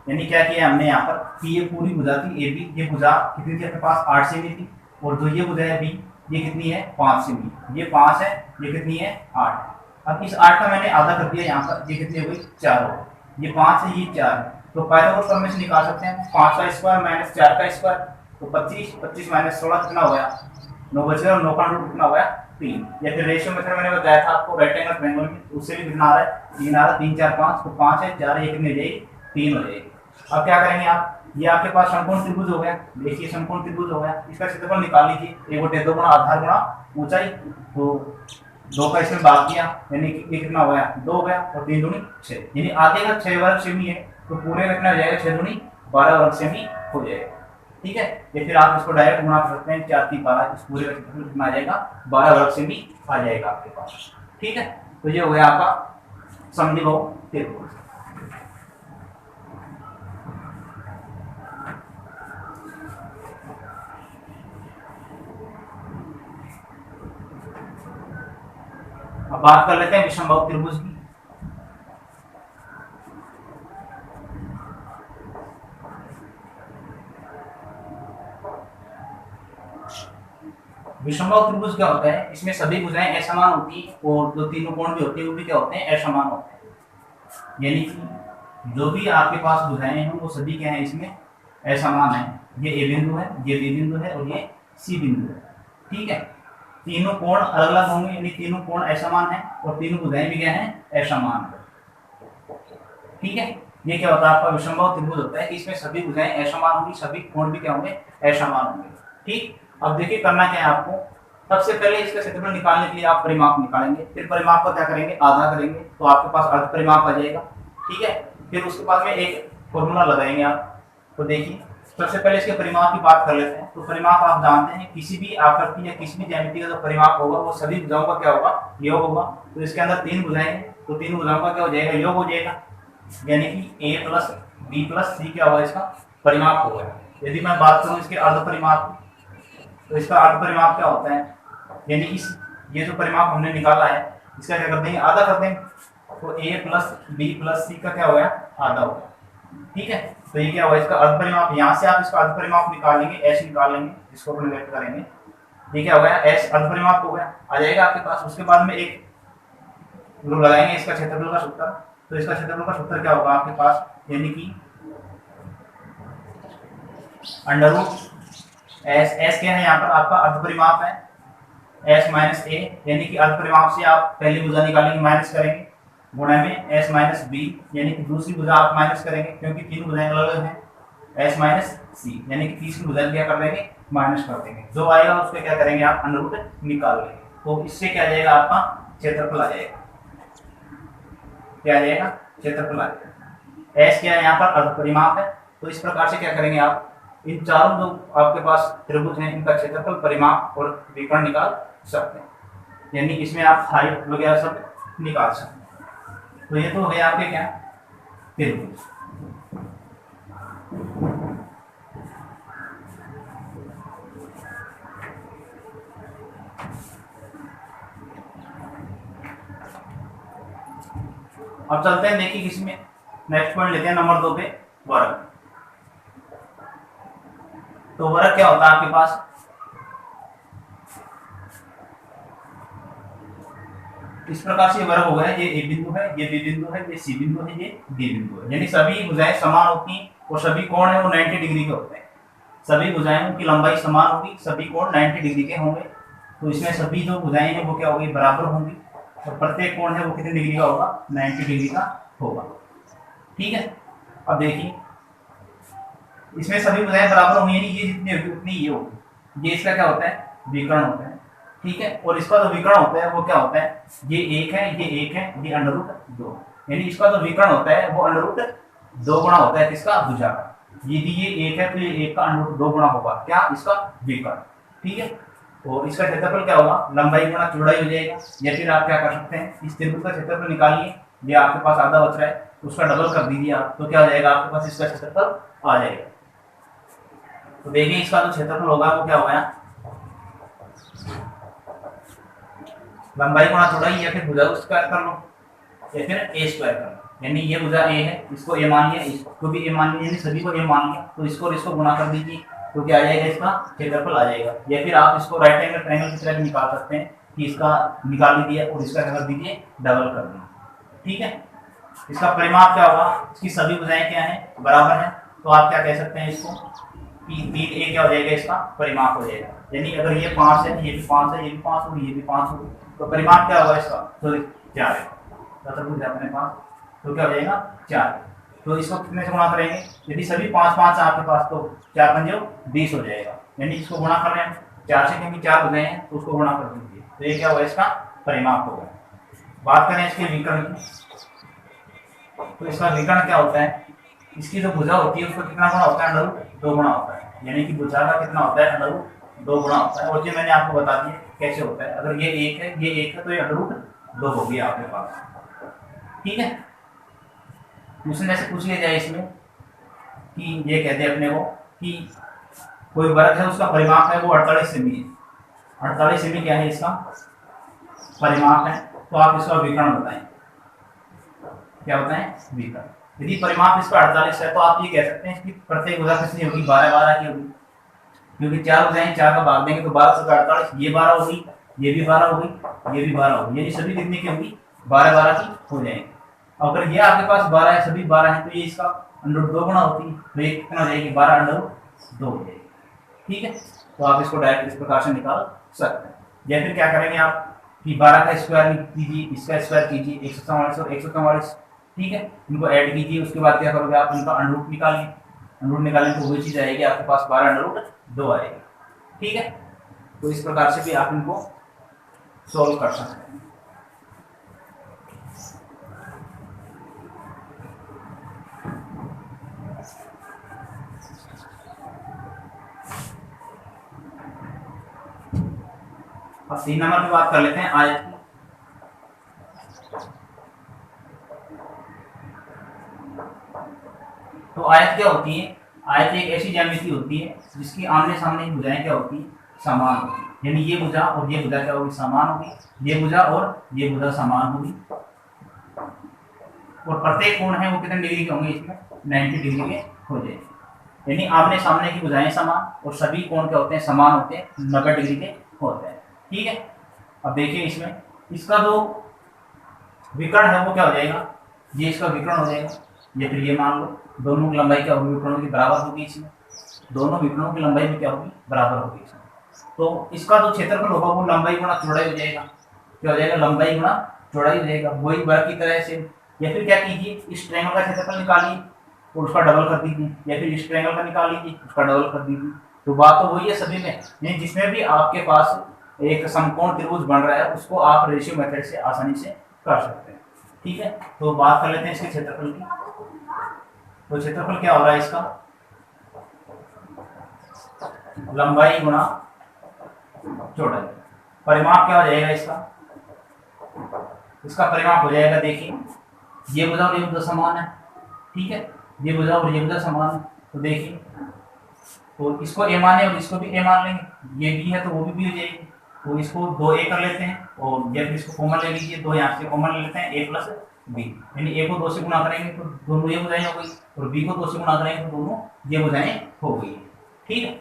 Speaker 1: यानी क्या किया हमने यहाँ पर कि ये पूरी भुजा थी AB, ये भुजा कितनी थी अपने पास 8 सेमी थी, और जो ये भुजा है B ये कितनी है 5 सेमी, ये 5 है, ये कितनी है 8। अब इस 8 का मैंने आधा कर दिया यहाँ पर, ये कितनी हो गई 4 हो गई, ये 5 है, ये 4 है, तो पाइथागोरस प्रमेय से निकाल सकते हैं 5 का स्क्वायर माइनस 4 का स्क्वायर, तो 25, 25 माइनस 16 कितना हो गया 9 बच गया, और 9 का रूट कितना हो गया 3। या फिर रेशियो मेथड मैंने बताया था आपको राइट एंगल ट्रायंगल में, उससे भी कितना आ रहा है 3 आ रहा है, 3 4 5, तो 5 है 4 है, ये कितनी हो जाएगी 3 हो जाएगी। अब क्या करेंगे आप, ये आपके पास समकोण त्रिभुज हो गया, देखिए समकोण त्रिभुज हो गया, इसका क्षेत्रफल निकाल लीजिए, 1/2 गुणा आधार गुणा ऊंचाई, तो 2 का इसमें भाग किया, यानी कि ये कितना हो गया 2 हो गया, और 3 दूनी 6, यानी आधे का 6 वर्ग सेमी है, तो पूरे में कितना हो जाएगा 6 दूनी 12 वर्ग सेमी हो जाएगा। ठीक है, या फिर आप इसको डायरेक्ट गुणा कर सकते हैं, 4 × 3 = 12, इस पूरे का क्षेत्रफल कितना आ जाएगा 12 वर्ग सेमी आ जाएगा आपके पास। ठीक है, तो ये हो गया आपका समद्विबाहु त्रिभुज। अब बात कर लेते हैं विषमबाहु त्रिभुज की। विषमबाहु त्रिभुज क्या होता है, इसमें सभी भुजाएं असमान होती हैं, और जो तीनों कोण भी होते हैं वो भी क्या होते हैं असमान होते हैं, यानी कि जो भी आपके पास भुजाएं हैं वो सभी क्या हैं इसमें असमान है। ये ए बिंदु है, ये बी बिंदु है, और ये सी बिंदु है। ठीक है, तीनों कोण अलग अलग होंगे, यानी तीनों कोण असमान है, और तीनों भुजाएं भी क्या हैं असमान है। ठीक है, ये क्या होता है आपका विषमबाहु त्रिभुज होता है, इसमें सभी भुजाएं असमान होंगी, सभी कोण भी क्या होंगे असमान होंगे। ठीक, अब देखिए करना क्या है आपको, सबसे पहले इसका क्षेत्रफल निकालने के लिए आप परिमाप निकालेंगे, फिर परिमाप को क्या करेंगे आधा करेंगे, तो आपके पास अर्ध परिमाप आ जाएगा। ठीक है, फिर उसके बाद में एक फॉर्मूला लगाएंगे आप, तो देखिए सबसे पहले इसके परिमाप की बात कर लेते हैं। तो परिमाप आप जानते हैं किसी भी आकृति या किसी भी ज्यामिति का जो परिमाप होगा वो सभी भुजाओं का क्या होगा, योग होगा। तो इसके अंदर 3 भुजाएं हैं, तो 3 भुजाओं का क्या हो जाएगा, योग हो जाएगा, यानी कि a प्लस बी प्लस सी क्या होगा, इसका परिमाप होगा। यदि मैं बात करूं इसके अर्ध परिमाप की, तो इसका अर्ध परिमाप क्या होता है, यानी इस ये जो परिमाप हमने निकाला है इसका क्या कर देंगे, आधा कर देंगे। तो a प्लस बी प्लस सी का क्या हो गया, आधा हो गया। ठीक है, तो ये क्या हुआ इसका अर्ध परिमाप। यहाँ से आप इसका अर्ध परिमाप निकालेंगे, एच निकाल लेंगे, जिसको अपन व्यक्त करेंगे। ये क्या हो गया, एच अर्ध परिमाप हो गया, आ जाएगा आपके पास। उसके बाद में एक लोग लगाएंगे इसका क्षेत्रफल का सूत्र। तो इसका क्षेत्रफल का सूत्र क्या होगा आपके पास, यानी कि अंडर रूट एस क्या है यहाँ पर आपका अर्ध परिमाप है, एस माइनस ए, यानी कि अर्ध परिमाप से आप पहली भुजा निकालेंगे, माइनस करेंगे, गुणा में एस माइनस बी, यानी कि दूसरी भुजा आप माइनस करेंगे क्योंकि 3 भुजाएं अलग अलग हैं, एस माइनस सी, यानी कि तीसरी भुजा क्या कर देंगे, माइनस कर देंगे। जो आएगा उसको क्या करेंगे आप, अंडर रूट निकाल लेंगे। तो इससे क्या आ जाएगा, आपका क्षेत्रफल आ जाएगा। क्या आ जाएगा, क्षेत्रफल आ जाएगा। एस क्या है यहाँ पर, अर्ध परिमाप है। तो इस प्रकार से क्या करेंगे आप, इन चारों जो आपके पास त्रिभुज हैं इनका क्षेत्रफल, परिमाप और विकर्ण निकाल सकते हैं, यानी इसमें आप हाइट वगैरह सब निकाल सकते हैं। तो ये तो हो गया आपके क्या, त्रिभुज। अब चलते हैं, देखिए इसमें नेक्स्ट पॉइंट लेते हैं नंबर 2 पे, वर्ग। तो वर्ग क्या होता है आपके पास, इस प्रकार से वर्ग हो गया, ये ए बिंदु है, ये बी बिंदु है, ये सी बिंदु है, ये डी बिंदु है, यानी सभी भुजाएं समान होती हैं और सभी कोण है वो 90 डिग्री के होते हैं। सभी भुजाओं की लंबाई समान होगी, सभी कोण 90 डिग्री के होंगे। तो इसमें सभी जो भुजाएं हैं वो क्या होगी, बराबर होंगी, और प्रत्येक कोण है वो कितने डिग्री का होगा, 90 डिग्री का होगा। ठीक है, अब देखिए इसमें सभी भुजाएं बराबर होंगी, यानी ये जितनी होगी उतनी ये होगी। ये इसका क्या होता है, विकर्ण होता है। ठीक है, और इसका जो विकर्ण होता है वो क्या होता है, ये एक है, ये एक है, ये अंडर रूट 2, यानी इसका जो विकर्ण होता है वो अंडर रूट 2 गुणा होता है किसका, भुजा का। यदि ये एक है तो ये एक का अंडर रूट 2 गुणा होगा क्या, इसका विकर्ण। ठीक है, और इसका क्षेत्रफल क्या होगा, लंबाई गुणा चौड़ाई हो जाएगा। या फिर आप क्या कर सकते हैं, इस त्रिभुज का क्षेत्रफल निकालिए, ये आपके पास आधा बच रहा है, उसका डबल कर दीजिए आप, तो क्या हो जाएगा आपके पास, इसका क्षेत्रफल आ जाएगा। तो देखिए इसका जो क्षेत्रफल होगा वो क्या होगा, लंबाई गुणा चौड़ाई, या फिर भुजा स्क्वायर कर लो, या फिर ए स्क्वायर कर लो। यानी ये भुजा ए है, इसको ए मान लिया, इसको भी ए मान लिया, यानी सभी को ए मान लिया, तो इसको और इसको गुणा कर दीजिए, तो क्या आ जाएगा, इसका क्षेत्रफल आ जाएगा। या फिर आप इसको राइट एंगल ट्रायंगल की तरह भी निकाल सकते हैं कि इसका निकाल लीजिए और इसका क्या कर दीजिए, डबल कर दीजिए। ठीक है, इसका परिमाप क्या होगा, इसकी सभी भुजाएं क्या है, बराबर है। तो आप क्या कह सकते हैं इसको कि 3a क्या हो जाएगा, इसका परिमाप हो जाएगा। यानी अगर ये 5 है, ये भी 5 है, ये भी 5 होगी, ये भी 5 होगी, तो परिमाप क्या होगा इसका, तो 4 है, अपने पास, तो क्या हो जाएगा 4। तो इसको कितने से गुणा करेंगे, यदि सभी 5 है आपके पास तो 4 पंजे 20 हो जाएगा, यानी इसको गुणा कर रहे हैं 4 से, क्योंकि 4 भुजाएं हैं तो उसको गुणा कर दीजिए, तो ये क्या होगा, इसका परिमाप होगा। बात करें इसके विकर्ण की, तो इसका विकर्ण क्या होता है, इसकी जो भुजा होती है उसको कितना गुणा होता है, अंडर रूट 2 गुणा होता है, यानी कि भुजा का कितना होता है, अंडर रूट 2 गुणा होता है। और ये मैंने आपको बता दिया कैसे होता है, अगर ये एक है, ये एक है, तो ये अंडर रूट 2 हो गया आपके पास। ठीक है, क्वेश्चन जैसे पूछ लिया जाए इसमें कि ये कहते हैं अपने को कि कोई वर्ग है उसका परिमाप है वो 48 सेमी है। 48 सेमी क्या है, इसका परिमाप है, तो आप इसका विकर्ण बताएं, क्या बताएं, विकर्ण। यदि परिमाप इसका 48 है तो आप ये कह सकते हैं कि प्रत्येक भुजा कितनी होगी, 12 की होगी, क्योंकि 4 भुजाएं 4 का भाग देंगे तो 12 से 48, ये 12 होगी, ये भी 12 होगी, ये भी 12 होगी, यानी सभी कितनी की होगी, 12 की हो जाएंगे। अगर ये आपके पास 12 है, सभी 12 है, तो ये इसका अंडर रूट 2 गुणा होती है, तो ये कितना हो जाएगी, 12 अंडर रूट 2 हो जाएगी। ठीक है, तो आप इसको डायरेक्ट इस प्रकार से निकाल सकते हैं। या फिर क्या करेंगे आप कि 12 का स्क्वायर कीजिए, इसका स्क्वायर कीजिए, 144 और 144, ठीक है, इनको ऐड कीजिए, उसके बाद क्या करोगे आप, इनका अंडर रूट निकालिए, अंडर रूट निकालने तो वही चीज आएगी आपके पास, 12 अंडर रूट 2 आएगा। ठीक है, तो इस प्रकार से भी आप इनको सोल्व कर सकते हैं। अब 3 नंबर की बात कर लेते हैं आयत की। तो आयत क्या होती है? आयत एक ऐसी ज्यामिति होती है जिसकी आमने सामने की भुजाएं क्या होती है? समान होती है। यानी ये भुजा और ये भुजा क्या होगी? समान होगी। ये भुजा और ये भुजा समान होगी, और प्रत्येक कोण है वो कितने डिग्री के होंगे? इसमें 90 डिग्री के हो जाएंगे। यानी आमने सामने की भुजाएं समान और सभी कोण क्या होते हैं? समान होते हैं, 90 डिग्री के होते हैं। ठीक है, अब देखिए इसमें इसका जो विकर्ण है वो क्या हो जाएगा? ये इसका विकर्ण हो जाएगा। या फिर ये मान लो दोनों की लंबाई क्या होगी? विकर्णों की बराबर होगी। इसमें दोनों विकर्णों की लंबाई भी क्या होगी? बराबर होगी इसमें। तो इसका जो क्षेत्रफल होगा वो लंबाई गुणा चौड़ाई हो जाएगा। क्या हो जाएगा? लंबाई गुणा चौड़ाई हो जाएगा। वही बार की तरह से, या फिर क्या कीजिए, इस ट्रायंगल का क्षेत्रफल निकालिए और उसका डबल कर दीजिए, या फिर इस ट्रायंगल का निकाल लीजिए, उसका डबल कर दीजिए। तो बात तो वही है सभी में, यानी जिसमें भी आपके पास एक समकोण त्रिभुज बन रहा है उसको आप रेशियो मेथड से आसानी से कर सकते हैं। ठीक है, तो बात कर लेते हैं इसके क्षेत्रफल की। तो क्षेत्रफल क्या हो रहा है इसका? लंबाई गुणा चौड़ाई। परिमाप क्या हो जाएगा इसका? इसका परिमाप हो जाएगा, देखिए ये भुजा और ये भुजा समान है। ठीक है, ये भुजा और ये भुजा समान है। तो देखिए, तो इसको ए माने और इसको भी ए मान लेंगे। ये बी है तो वो भी हो जाएगी। तो इसको 2a कर लेते हैं, और या फिर इसको कॉमन ले लीजिए, 2 यहाँ से कॉमन ले लेते हैं, a प्लस बी। यानी a को 2 से गुणा करेंगे तो दोनों ये भुजाएं हो गई, और b को 2 से गुणा करेंगे तो दोनों ये भुजाएं हो गई। ठीक है,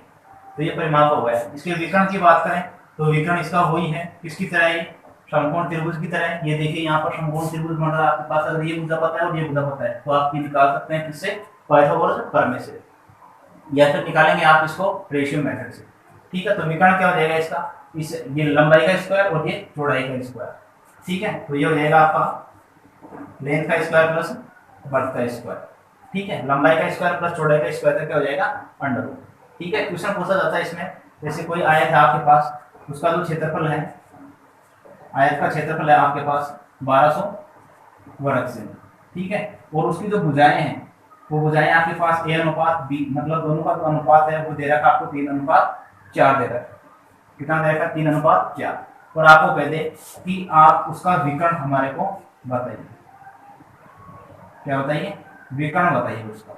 Speaker 1: तो ये परिमाप हो गया। इसके विकर्ण की बात करें तो विकर्ण इसका वही है, किसकी तरह है? समकोण त्रिभुज की तरह है। ये देखिए यहाँ पर समकोण त्रिभुज बन रहा है आपके पास। अगर ये भुजा पता है और ये भुजा पता है तो आप ये निकाल सकते हैं किससे? पाइथागोरस प्रमेय से, या फिर निकालेंगे आप इसको रेशियो मेथड से। ठीक है, तो विकर्ण क्या हो जाएगा इसका? इस ये लंबाई का स्क्वायर और ये चौड़ाई का स्क्वायर। ठीक है, तो ये हो जाएगा आपका लेंथ का स्क्वायर प्लस बर्थ का स्क्वायर। ठीक है, लंबाई का स्क्वायर प्लस चौड़ाई का स्क्वायर का क्या हो जाएगा? Under root. ठीक है, क्वेश्चन पूछा जाता है इसमें, जैसे कोई आयत है आपके पास, उसका जो क्षेत्रफल है, आयत का क्षेत्रफल है आपके पास 1200 वर्ग से। ठीक है, और उसकी जो भुजाएं हैं वो भुजाएं आपके पास a अनुपात b, मतलब दोनों का जो अनुपात है वो दे रखा आपको 3:4 दे रखा। कितना दे रखा? 3:4। और आपको कह दे कि आप उसका विकर्ण हमारे को बताइए। क्या बताइए? विकर्ण बताइए उसका।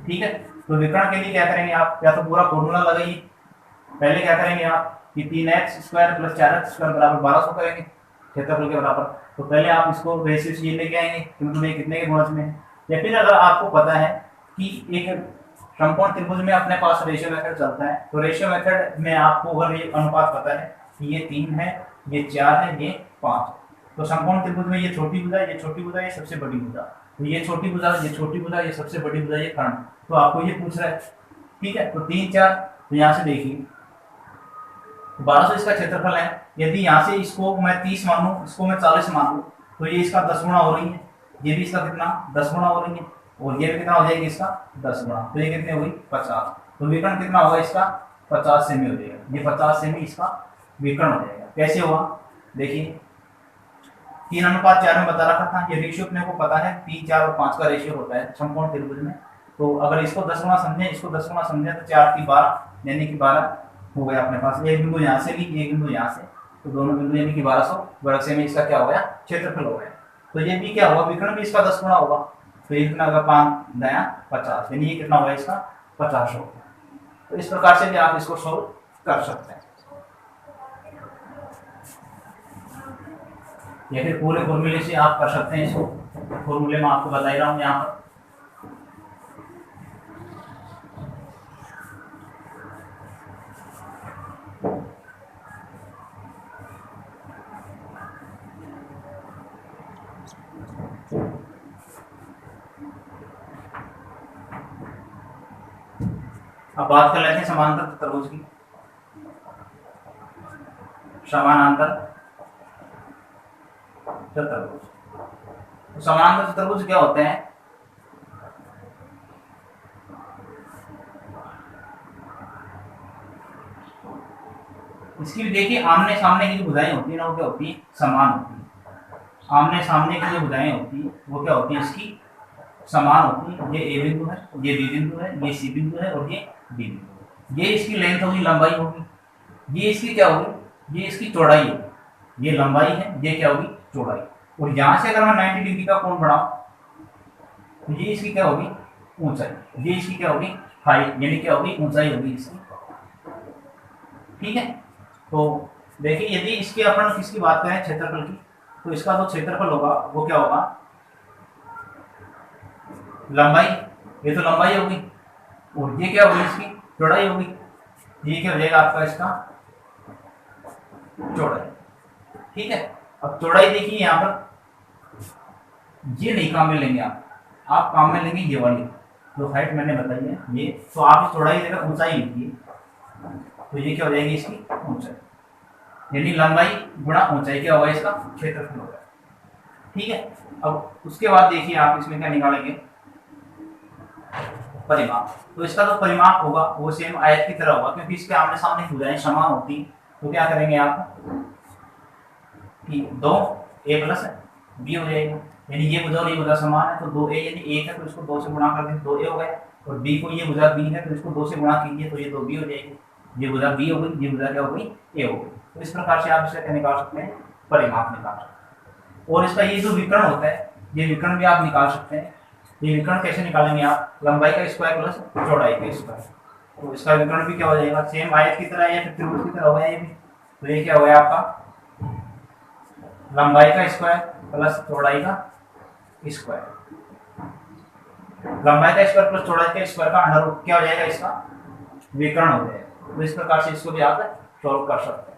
Speaker 1: ठीक है, तो विकर्ण के लिए क्या करेंगे आप? या तो पूरा फॉर्मूला लगाइए। पहले क्या करेंगे आप कि 3x² + 4x² बराबर 1200 करेंगे क्षेत्रफल के बराबर। तो पहले आप इसको रेशियो से ये लेके आएंगे कि मतलब ये कितने के गुणज में है। या फिर अगर आपको पता है कि एक समकोण त्रिभुज में अपने पास रेशियो मेथड चलता है, तो रेशियो मेथड में आपको अगर ये अनुपात पता है कि ये 3 है, ये 4 है, ये 5, तो समकोण त्रिभुज में ये छोटी भुजा, ये छोटी भुजा, ये सबसे बड़ी भुजा, तो ये छोटी भुजा, ये छोटी भुजा, ये सबसे बड़ी भुजा, ये कर्ण। तो आपको ये पूछ रहा है। ठीक है, तो 3, 4, तो यहाँ से देखिए 1200 इसका क्षेत्रफल है। यदि यहाँ से इसको मैं 30 मान लूँ, इसको मैं 40 मान लूँ, तो ये इसका 10 गुना हो रही है। ये भी इसका कितना? 10 गुना हो रही है। और ये भी कितना हो जाएगी इसका? 10 गुना। तो ये कितने हुई? 50। तो विकर्ण कितना होगा इसका? 50 सेमी हो जाएगा। ये 50 सेमी इसका विकर्ण हो जाएगा। कैसे हुआ? देखिए 3:4 में बता रखा था। ये रेशियो अपने को पता है, 3, 4 और 5 का रेशियो होता है समकोण त्रिभुज में। तो अगर इसको 10 गुना समझे, इसको 10 गुना समझे, तो 4 की 12 यानी कि 12 हो गया अपने पास। एक बिंदु यहाँ से भी, एक बिंदु यहाँ से, तो दोनों बिंदु यानी कि 1200 वर्ग सेमी इसका क्या हो गया? क्षेत्रफल हो गया। तो ये भी क्या होगा? विकर्ण भी इसका 10 गुना होगा। तो ये कितना होगा? 5 दया 50, यानी ये कितना होगा इसका? 50 होगा। तो इस प्रकार से भी आप इसको सोल्व कर सकते हैं, या फिर पूरे फॉर्मूले से आप कर सकते हैं इसको। फॉर्मूले में आपको बता रहा हूँ यहाँ पर। अब बात कर लेते हैं समांतर चतुर्भुज की। समानांतर चतुर्भुज, तो समानांतर चतुर्भुज क्या होते हैं? इसकी भी देखिए आमने सामने की जो भुजाएं होती है ना, वो क्या होती है? समान होती है। आमने सामने की जो भुजाएं होती है वो क्या होती है? इसकी समान होती है। ये ए बिंदु है, ये बी बिंदु है, ये सी बिंदु है और ये डी बिंदु है। ये इसकी लेंथ होगी, लंबाई होगी। ये इसकी क्या होगी? ये इसकी चौड़ाई है, ये लंबाई है, ये क्या होगी चौड़ाई। और यहां से अगर मैं 90 डिग्री का कोण बनाऊं तो ये इसकी क्या होगी ऊंचाई, ये इसकी क्या होगी हाइट, यानी क्या होगी ऊंचाई होगी इसकी। ठीक है, तो देखिए यदि इसकी अपन किसकी बात करें क्षेत्रफल की, तो इसका जो क्षेत्रफल होगा वो क्या होगा लंबाई, ये तो लंबाई होगी, और ये क्या होगी इसकी चौड़ाई होगी, ये क्या हो जाएगा आपका इसका चौड़ाई। ठीक है, अब चौड़ाई देखिए यहाँ पर ये नहीं काम में लेंगे आप काम में लेंगे ये वाली जो हाइट मैंने बताई है ये, तो आप इस चौड़ाई जगह ऊंचाई लिखिए, तो ये क्या हो जाएगी इसकी ऊंचाई, यानी लंबाई गुणा ऊंचाई क्या होगा इसका क्षेत्रफल होगा। ठीक है, अब उसके बाद देखिए आप इसमें क्या निकालेंगे परिमाप, तो इसका जो परिमाप होगा वो सेम आयत की तरह होगा, क्योंकि इसके आमने सामने भुजाएं समान होती, तो क्या करेंगे आप कि 2a प्लस b हो जाएगा, यानी ये भुजा और ये भुजा समान है तो 2a यानी 1 है तो इसको 2 से गुणा कर दें 2a हो गया, और b को ये भुजा b है तो इसको 2 से गुणा कीजिए तो ये 2b हो जाएगी, ये भुजा b हो गई, ये भुजा क्या हो गई a हो गई। तो इस प्रकार से आप इसे क्या निकाल सकते हैं परिमाप निकाल सकते हैं। और इसका ये जो विकर्ण होता है ये विकर्ण भी आप निकाल सकते हैं। ये विकर्ण कैसे निकालेंगे आप, लंबाई का स्क्वायर प्लस चौड़ाई का स्क्वायर, तो इसका विकर्ण भी क्या हो जाएगा सेम आयत की तरह या फिर त्रिभुज की तरह हो गया ये भी, तो ये क्या हो गया आपका लंबाई का स्क्वायर प्लस चौड़ाई का स्क्वायर, लंबाई का स्क्वायर प्लस चौड़ाई का स्क्वायर का अंडर रूट क्या हो जाएगा इसका विकर्ण हो जाएगा। तो इस प्रकार से इसको भी आप सॉल्व कर सकते हैं।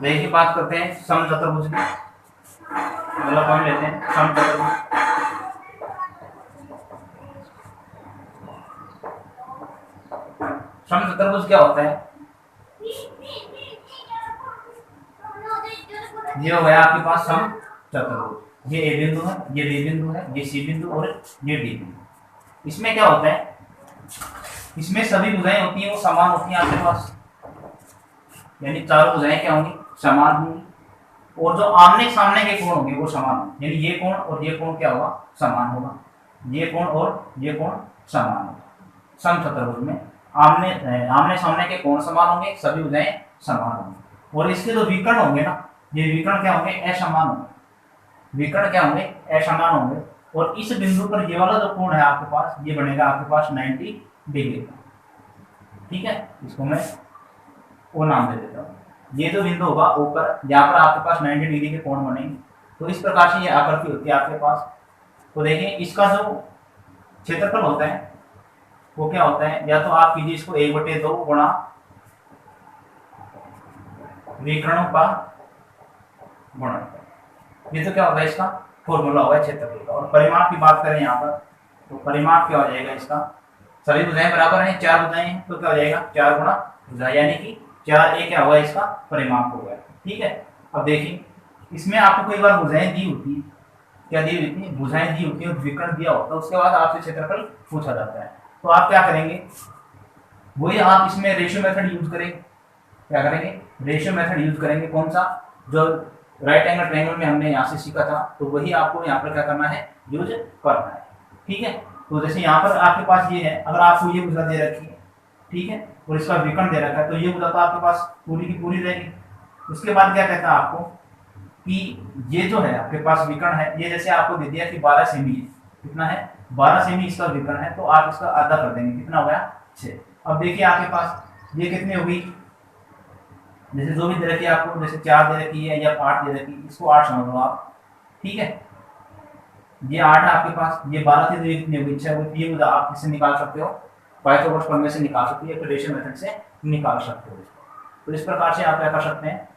Speaker 1: देखिए बात करते हैं समचतुर्भुज की, अगला पॉइंट लेते हैं समचतुर्भुज। समचतुर्भुज क्या होता है, ये हो गया आपके पास समचतुर्भुज, ये ए बिंदु है, ये बी बिंदु है, ये सी बिंदु और ये डी बिंदु। इसमें क्या होता है, इसमें सभी भुजाएं होती हैं वो समान होती हैं आपके पास, यानी चारों भुजाएं क्या होंगी समान होंगी, और जो आमने सामने के कोण होंगे वो समान होंगे, यानी ये कोण और ये कोण क्या होगा समान होगा, ये कोण और ये कोण समान होगा। समचतुर्भुज में आमने सामने के कोण समान होंगे, सभी भुजाएं समान होंगी, और इसके जो विकर्ण होंगे ना ये विकर्ण क्या होंगे असमान होंगे, विकर्ण क्या होंगे असमान होंगे, और इस बिंदु पर ये वाला जो कोण है आपके पास ये बनेगा आपके पास 90 डिग्री का। ठीक है, इसको मैं ओ नाम दे देता हूँ। ये जो बिंदु होगा ऊपर जहाँ पर आपके पास 90 डिग्री के कोण बनेंगे, तो इस प्रकार से ये आकृति होती है आपके पास। तो देखिए इसका जो क्षेत्रफल होता है वो क्या होता है, या तो आप कीजिए इसको 1/2 गुणा विकर्णों का गुणनफल, ये तो क्या होगा इसका फॉर्मूला होगा क्षेत्रफल का। और परिमाप की बात करें यहाँ पर तो परिमाप क्या हो जाएगा इसका, सभी भुजाएं बराबर हैं, 4 भुजाएं हैं तो क्या हो जाएगा 4 गुणा भुजा, यानी कि 4a क्या होगा इसका परिमाप हो गया। ठीक है, अब देखिए इसमें आपको कई बार भुजाएं दी होती है, क्या दी होती है भुजाएं दी होती है, विकर्ण दिया होता है, उसके बाद आपसे क्षेत्रफल पूछा जाता है, तो आप क्या करेंगे वही आप इसमें रेशियो मेथड यूज करेंगे, क्या करेंगे रेशियो मेथड यूज करेंगे, कौन सा जो राइट एंगल ट्रायंगल में हमने यहाँ से सीखा था, तो वही आपको यहाँ पर क्या करना है यूज करना है। ठीक है, तो जैसे यहाँ पर आपके पास ये है, अगर आपको ये भुजा दे रखी है ठीक है, और इसका विकर्ण दे रखा है, तो ये भुजा तो आपके पास पूरी की पूरी रहेगी। उसके बाद क्या कहता है आपको कि ये जो है आपके पास विकर्ण है, ये जैसे आपको दे दिया कि 12 सेमी है, कितना है 12 सेमी इसका विकर्ण है, तो आप इसका आधा कर देंगे, कितना हो गया 6। अब देखिए आपके पास ये कितनी होगी, जैसे जो भी दे रखी है आपको, जैसे 4 दे रखी है या 5 दे रखी है, इसको 8 समझ लो आप। ठीक है, ये 8 है आपके पास, ये 12 थी कितनी होगी 6 होगी, ये आप इससे निकाल सकते हो, पाइथागोरस प्रमेय से निकाल सकते हो या फिर रेशियो मेथड से निकाल सकते हो। तो इस प्रकार से आप क्या कर सकते हैं,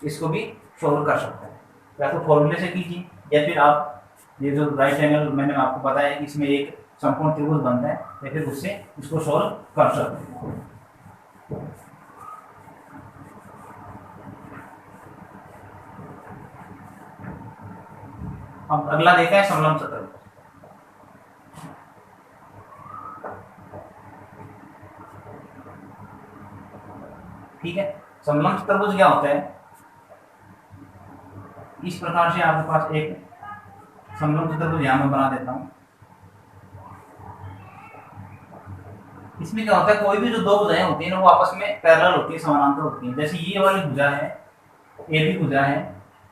Speaker 1: इसको भी सोल्व कर सकते हैं, या तो फॉर्मूले से कीजिए या फिर आप ये जो राइट एंगल मैंने आपको बताया कि इसमें एक संपूर्ण त्रिभुज बनता है, या फिर उससे इसको सोल्व कर सकते हैं। अब अगला देखा है समलंब चतुर्भुज। ठीक है। समलंब चतुर्भुज क्या होता है, इस प्रकार से आपके पास एक समलंब चतुर्भुज यहां मैं बना देता हूं। इसमें क्या होता है, कोई भी जो दो भुजाएं होती हैं ना वो आपस में पैरेलल होती है, समानांतर होती हैं। जैसे ये वाली भुजा है, ए बी भुजा है,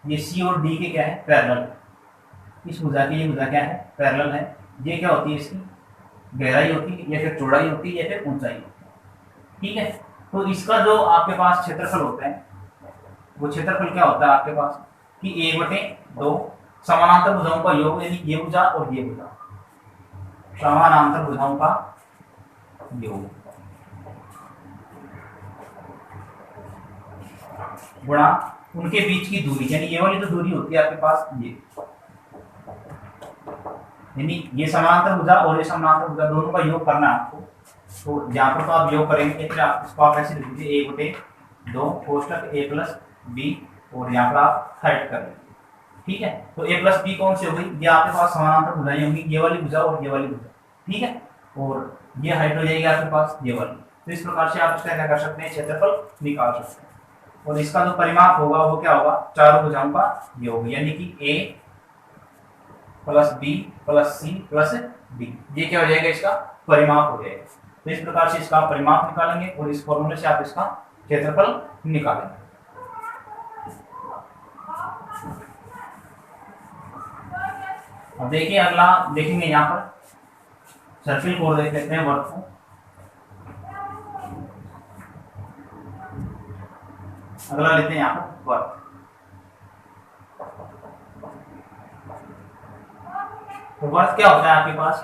Speaker 1: ये सी और डी के क्या है, पैरेलल। इस भुजा की ये भुजा क्या है, पैरेलल है। ये क्या होती है, इसकी गहराई होती है या फिर चौड़ाई होती है या फिर ऊंचाई, ठीक है। तो इसका जो आपके पास क्षेत्रफल होता है, वो क्षेत्रफल क्या होता है आपके पास कि 1/2 समानांतर भुजाओं का योग, यानी ये भुजा और ये भुजा, समानांतर भुजाओं का योग गुणा उनके बीच की दूरी, यानी ये वाली जो दूरी होती है आपके पास ये, यानी ये समानांतर भुजा और ये समानांतर भुजा दोनों का योग करना है आपको। तो यहाँ पर तो आप योग करेंगे, फिर आप इसको आप ऐसे लिख दीजिए 1/2 कोष्टक a प्लस बी, और यहाँ पर आप हाइट करेंगे, ठीक है। तो a प्लस बी कौन सी हो गई, ये आपके पास समानांतर भुजाएं होंगी, ये वाली भुजा और ये वाली भुजा, ठीक है। और ये हाइट हो जाएगी आपके पास ये वाली। तो इस प्रकार से आप इसका क्या कर सकते हैं, क्षेत्रफल निकाल सकते हैं। और इसका जो परिमाप होगा वो क्या होगा, चारों भुजाओं का योग, यानी कि a plus B plus C plus D, ये क्या हो जाएगा, इसका परिमाप हो जाएगा। तो इस प्रकार से इसका परिमाप निकालेंगे और इस फॉर्मूले से आप इसका क्षेत्रफल निकालेंगे। अब देखिए अगला देखेंगे, यहाँ पर सर्किल को देख लेते हैं, वर्ग को। अगला लेते हैं यहाँ पर वर्ग। तो वर्ग क्या होता है आपके पास,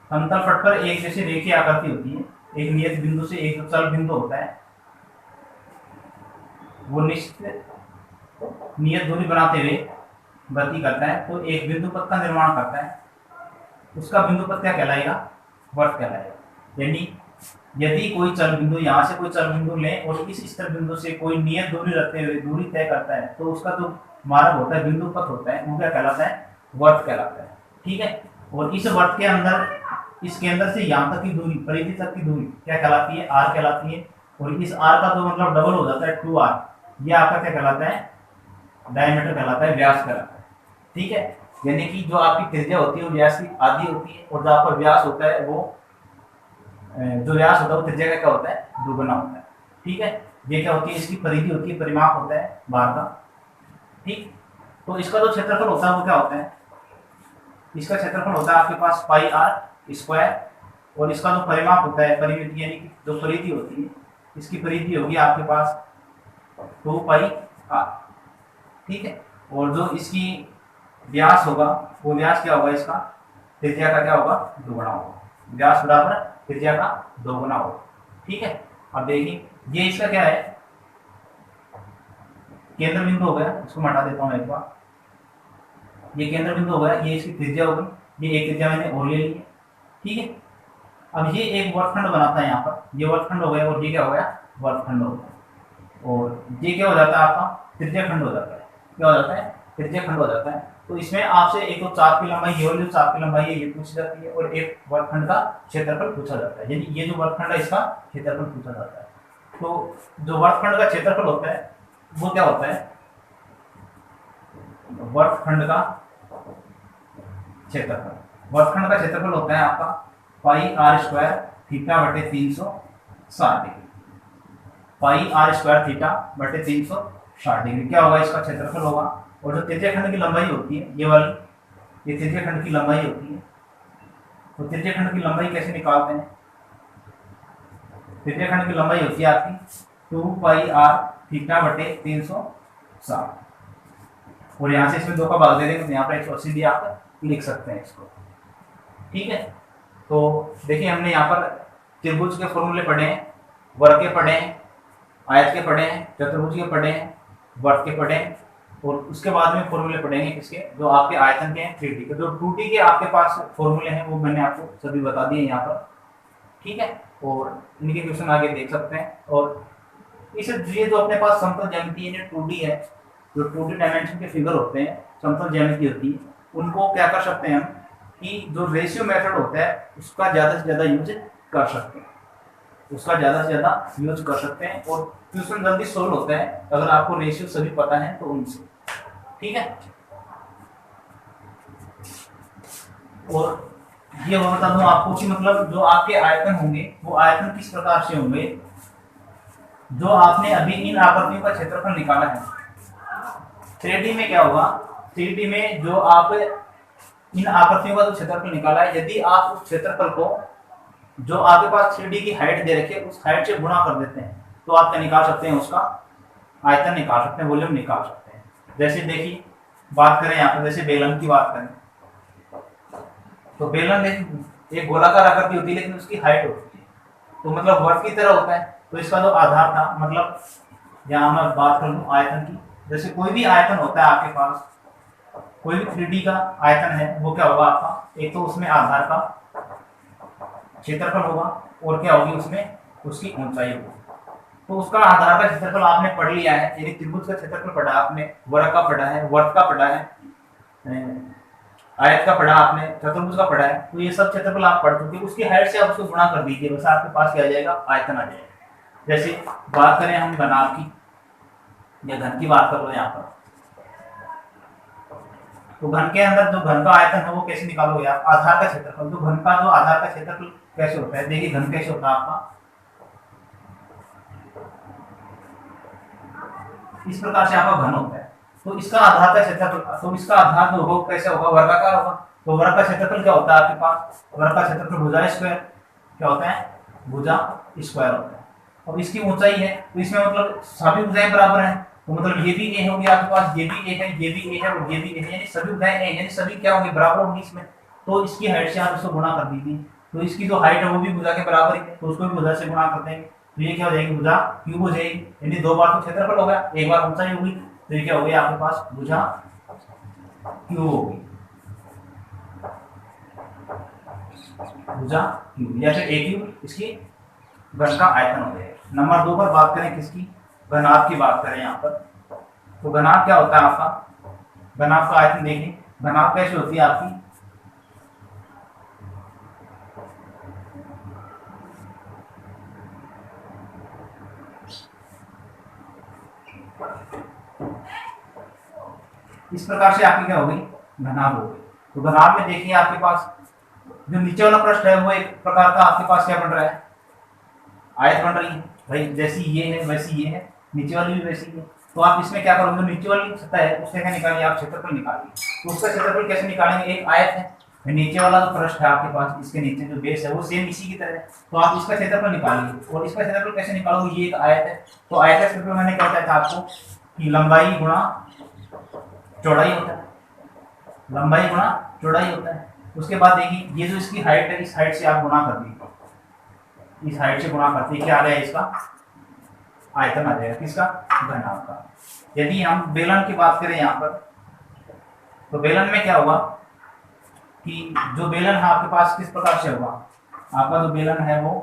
Speaker 1: समतल पट पर एक जैसी रेखीय आकृति होती है, एक नियत बिंदु से एक जो चल बिंदु होता है वो निश्चित नियत दूरी बनाते हुए गति करता है, तो एक बिंदु पथ का निर्माण करता है, उसका बिंदु पथ क्या कहलाएगा, वर्ग कहलाएगा। यानी यदि कोई चल बिंदु, यहाँ से कोई चल बिंदु लें और इस स्तर बिंदु से कोई नियत दूरी रखते हुए दूरी तय करता है, तो उसका जो मार्ग होता है, बिंदु पथ होता है, वो क्या कहलाता है, वर्ग कहलाता है, ठीक है। और इस वर्ग के अंदर, इस केंद्र से यहाँ तक की दूरी, परिधि तक की दूरी क्या कहलाती है, आर कहलाती है। और इस आर का जो मतलब डबल हो जाता है 2r, ये आपका क्या कहलाता है, डायमीटर कहलाता है, व्यास कहलाता है, ठीक है। यानी कि जो आपकी त्रिज्या होती है वो व्यास की आधी होती है, और जो आपका व्यास होता है वो, जो व्यास होता है वो त्रिज्या का क्या होता है, दुगुना होता है, ठीक है। ये क्या होती है, इसकी परिधि होती है, परिमाप होता है बार का, ठीक। तो इसका जो क्षेत्रफल होता है वो क्या होता है, इसका क्षेत्रफल होता है आपके पास पाई आर स्क्वायर, और इसका जो परिमाप होता है, परिमिति यानी कि जो परिधि होती है, इसकी परिधि होगी आपके पास 2 पाई आर, ठीक है। और जो इसकी व्यास होगा वो व्यास क्या होगा, इसका त्रिज्या का क्या होगा, दोगुना होगा, व्यास बराबर त्रिज्या का दोगुना होगा, ठीक है। अब देखिए ये इसका क्या है, केंद्र बिंदु हो गया, इसको हटा देता हूं एक बार, ये केंद्र बिंदु हो गया, ये इसकी त्रिज्या हो गई, ये एक त्रिज्या मैंने और ले ली है, ठीक है। अब ये एक वर्गखंड बनाता है, यहाँ पर ये वर्गखंड हो गया, और ये क्या हो गया, वर्गखंड हो गया, और ये क्या हो जाता है आपका, त्रिज्या खंड हो जाता है, क्या हो जाता है, त्रिज्या खंड हो जाता है। तो इसमें आपसे एक तो चाप की लंबाई, ये वाली जो चाप की लंबाई है ये पूछी जाती है, और एक वर्गखंड का क्षेत्रफल पूछा जाता है, यानी ये जो वर्गखंड है इसका क्षेत्रफल पूछा जाता है। तो जो वर्गखंड का क्षेत्रफल होता है वो क्या होता है, वर्गखंड का क्षेत्रफल, वर्गखंड का क्षेत्रफल होता है आपका पाई आर स्क्वायर थीटा बटे 360 degree, pi r square theta बटे 360 डिग्री क्या होगा, इसका क्षेत्रफल होगा। और जो त्रिज्या खंड की लंबाई होती है, ये वाली, ये त्रिज्या खंड की लंबाई होती है। तो त्रिज्या खंड की लंबाई कैसे निकालते हैं, त्रिज्या खंड की लंबाई होती है आपकी 2 पाई आर थीटा बटे 360, और यहाँ से इसमें 2 का भाग दे देंगे तो यहाँ पर 180 भी आप लिख सकते हैं इसको, ठीक है। तो देखिए हमने यहाँ पर त्रिभुज के फॉर्मूले पढ़े हैं, वर्ग के पढ़े हैं, आयत के पढ़े हैं, चतुर्भुज के पढ़े हैं, वर्ग के पढ़े हैं, और उसके बाद में फॉर्मूले पढ़ेंगे किसके, जो आपके आयतन के हैं 3D के। जो 2D के आपके पास फॉर्मूले हैं वो मैंने आपको सभी बता दिए यहाँ पर, ठीक है। और इनके क्वेश्चन आगे देख सकते हैं। और इस ये जो अपने पास समतल ज्यामिति है 2D है, जो 2D डायमेंशन के फिगर होते हैं, समतल ज्यामिति होती है, उनको क्या कर सकते हैं हम कि जो रेशियो मेथड होता है उसका ज़्यादा से ज़्यादा यूज कर सकते हैं, उसका ज़्यादा से ज़्यादा यूज कर सकते हैं और क्वेश्चन जल्दी सोल्व होता है अगर आपको रेशियो सभी पता है तो उनसे। ठीक है, और ये मैं बता दूं आपको कि मतलब जो आपके आयतन होंगे वो आयतन किस प्रकार से होंगे। जो आपने अभी इन आकृतियों का क्षेत्रफल निकाला है 3D में क्या होगा, 3D में जो आप इन आकृतियों का जो क्षेत्रफल निकाला है, यदि आप उस क्षेत्रफल को जो आपके पास 3D की हाइट दे रखी है उस हाइट से गुणा कर देते हैं तो आप क्या निकाल सकते हैं, उसका आयतन निकाल सकते हैं, वॉल्यूम निकाल सकते हैं। जैसे देखिए बात करें यहाँ पर, जैसे बेलन की बात करें तो बेलन एक गोलाकार आकृति होती है लेकिन उसकी हाइट होती है तो मतलब वर्ग की तरह होता है। तो इसका जो आधार था, मतलब यहाँ मैं बात कर लूँ आयतन की, जैसे कोई भी आयतन होता है आपके पास, कोई भी 3D का आयतन है वो क्या होगा आपका, एक तो उसमें आधार का क्षेत्रफल होगा और क्या होगी उसमें उसकी ऊंचाई होगी। तो उसका आधार का क्षेत्रफल आपने पढ़ लिया है, यानी त्रिभुज का क्षेत्रफल पढ़ा आपने, वर्ग का पढ़ा है, वर्ग का पढ़ा है, आयत का पढ़ा आपने, चतुर्भुज का पढ़ा है, तो ये सब क्षेत्रफल आप पढ़ चुके। उसकी हाइट से आप उसको गुणा कर दीजिए, बस आपके पास क्या आ जाएगा, आयतन आ जाएगा। जैसे बात करें हम घनाभ की या घन की बात कर लो यहाँ पर, तो घन के अंदर जो घन का आयतन है वो कैसे निकालोगे आप, आधार का क्षेत्रफल। तो घन का जो आधार का क्षेत्रफल कैसे होता है, देखिए घन कैसे होता है आपका, इस प्रकार से आपका घन होता है। तो इसका आधार का क्षेत्रफल, तो इसका आधार जो होगा कैसे होगा, वर्गाकार होगा। तो वर्ग का क्षेत्रफल क्या होता है आपके पास, वर्ग का क्षेत्रफल भुजा स्क्वायर क्या होता है, भुजा स्क्वायर होता है। और इसकी ऊंचाई है तो इसमें मतलब सभी भुजाएं बराबर हैं, तो मतलब ये भी ए होगी आपके पास, ये भी ए है, ये भी ए है और ये भी ए है, यानी सभी भुजाएं ए, यानी सभी क्या होंगी, बराबर होंगी इसमें। तो इसकी हाइट से आप इसको गुणा कर दीजिए, तो इसकी जो हाइट है वो भी भुजा के बराबर है, तो उसको भी भुजा से गुणा कर देंगे तो ये क्या हो जाएगी, भुजा क्यूब हो जाएगी। यानी दो बार तो क्षेत्रफल हो गया, एक बार ऊंचाई होगी, तो ये क्या हो गया आपके पास, भुजा क्यूब होगी, भुजा क्यूब या फिर ए क्यूब, इसकी घन का आयतन हो जाएगा। नंबर 2 पर बात करें किसकी, घनाभ की बात करें यहाँ पर, तो घनाभ क्या होता है आपका, घनाभ का आयतन देखिए, घनाभ कैसे होती है आपकी, इस प्रकार से आपकी क्या होगी, घनाभ होगी। तो घनाभ में देखिए आपके पास जो नीचे वाला पृष्ठ है वो एक प्रकार का आपके पास क्या बन रहा है, आयत बन रही है भाई, जैसी ये है वैसी ये है, नीचे वाली भी वैसी है। तो आप इसमें क्या करोगे, नीचे वाली सतह है उससे क्या निकालिए, आप क्षेत्रफल निकालिए। तो उसका क्षेत्रफल कैसे निकालेंगे, एक आयत है, नीचे वाला जो पृष्ठ है आपके पास, इसके नीचे जो बेस है वो सेम इसी की तरह है, तो आप इसका क्षेत्रफल निकालिए। और इसका क्षेत्रफल कैसे निकालोगे, ये एक आयत है, तो आयत का क्षेत्रफल मैंने क्या बताया था आपको कि लंबाई गुणा चौड़ाई होता है, लंबाई गुणा चौड़ाई होता है। उसके बाद देखिए ये जो इसकी हाइट है, इस हाइट से आप गुणा कर दीजिए, इस हाइट से गुणा करते क्या आ जाएगा, इसका आयतन आ जाएगा, किसका, घनाभ का। यदि हम बेलन की बात करें यहाँ पर, तो बेलन में क्या होगा कि जो बेलन है आपके पास किस प्रकार से होगा, आपका जो बेलन है वो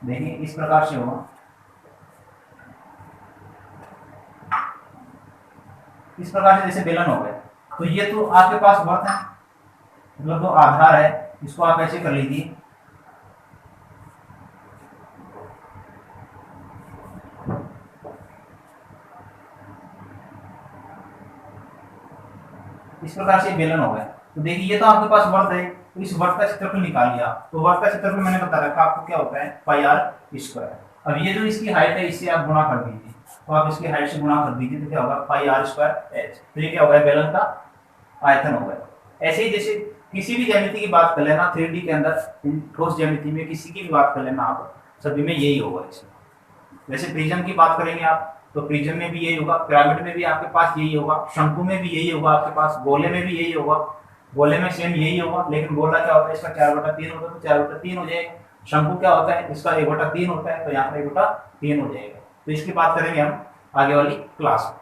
Speaker 1: देखिए इस प्रकार से होगा, इस प्रकार से जैसे बेलन हो गया। तो ये तो आपके पास वर्त है, मतलब जो आधार है इसको आप ऐसे कर लीजिए, इस प्रकार से बेलन हो गया। तो देखिए ये तो आपके पास वर्त है, तो इस वर्त का क्षेत्रफल निकालिए आप। तो वर्त का क्षेत्रफल मैंने बता रखा आपको क्या होता है, पाई आर स्क्वायर। अब ये जो इसकी हाइट है इससे आप गुणा कर दीजिए, तो आप इसकी हाइट से गुणा कर दीजिए तो क्या होगा, पाई आर स्क्वायर एच। तो ये क्या होगा, बेलन का आयतन हो गया। ऐसे ही जैसे किसी भी ज्यामिति की बात कर लेना 3D के अंदर, ठोस ज्यामिति में किसी की भी बात कर लेना आप, सभी में यही होगा इसमें। जैसे प्रिज्म की बात करेंगे आप, तो प्रिज्म में भी यही होगा, पिरामिड में भी आपके पास यही होगा, शंकु में भी यही होगा आपके पास, गोले में भी यही होगा, गोले में सेम यही होगा। लेकिन गोला क्या होता है, इसका 4/3 होता है, तो 4/3 हो जाएगा। शंकु क्या होता है, इसका 1/3 होता है, तो यहाँ पर 1/3 हो जाएगा। तो इसकी बात करेंगे हम आगे वाली क्लास में।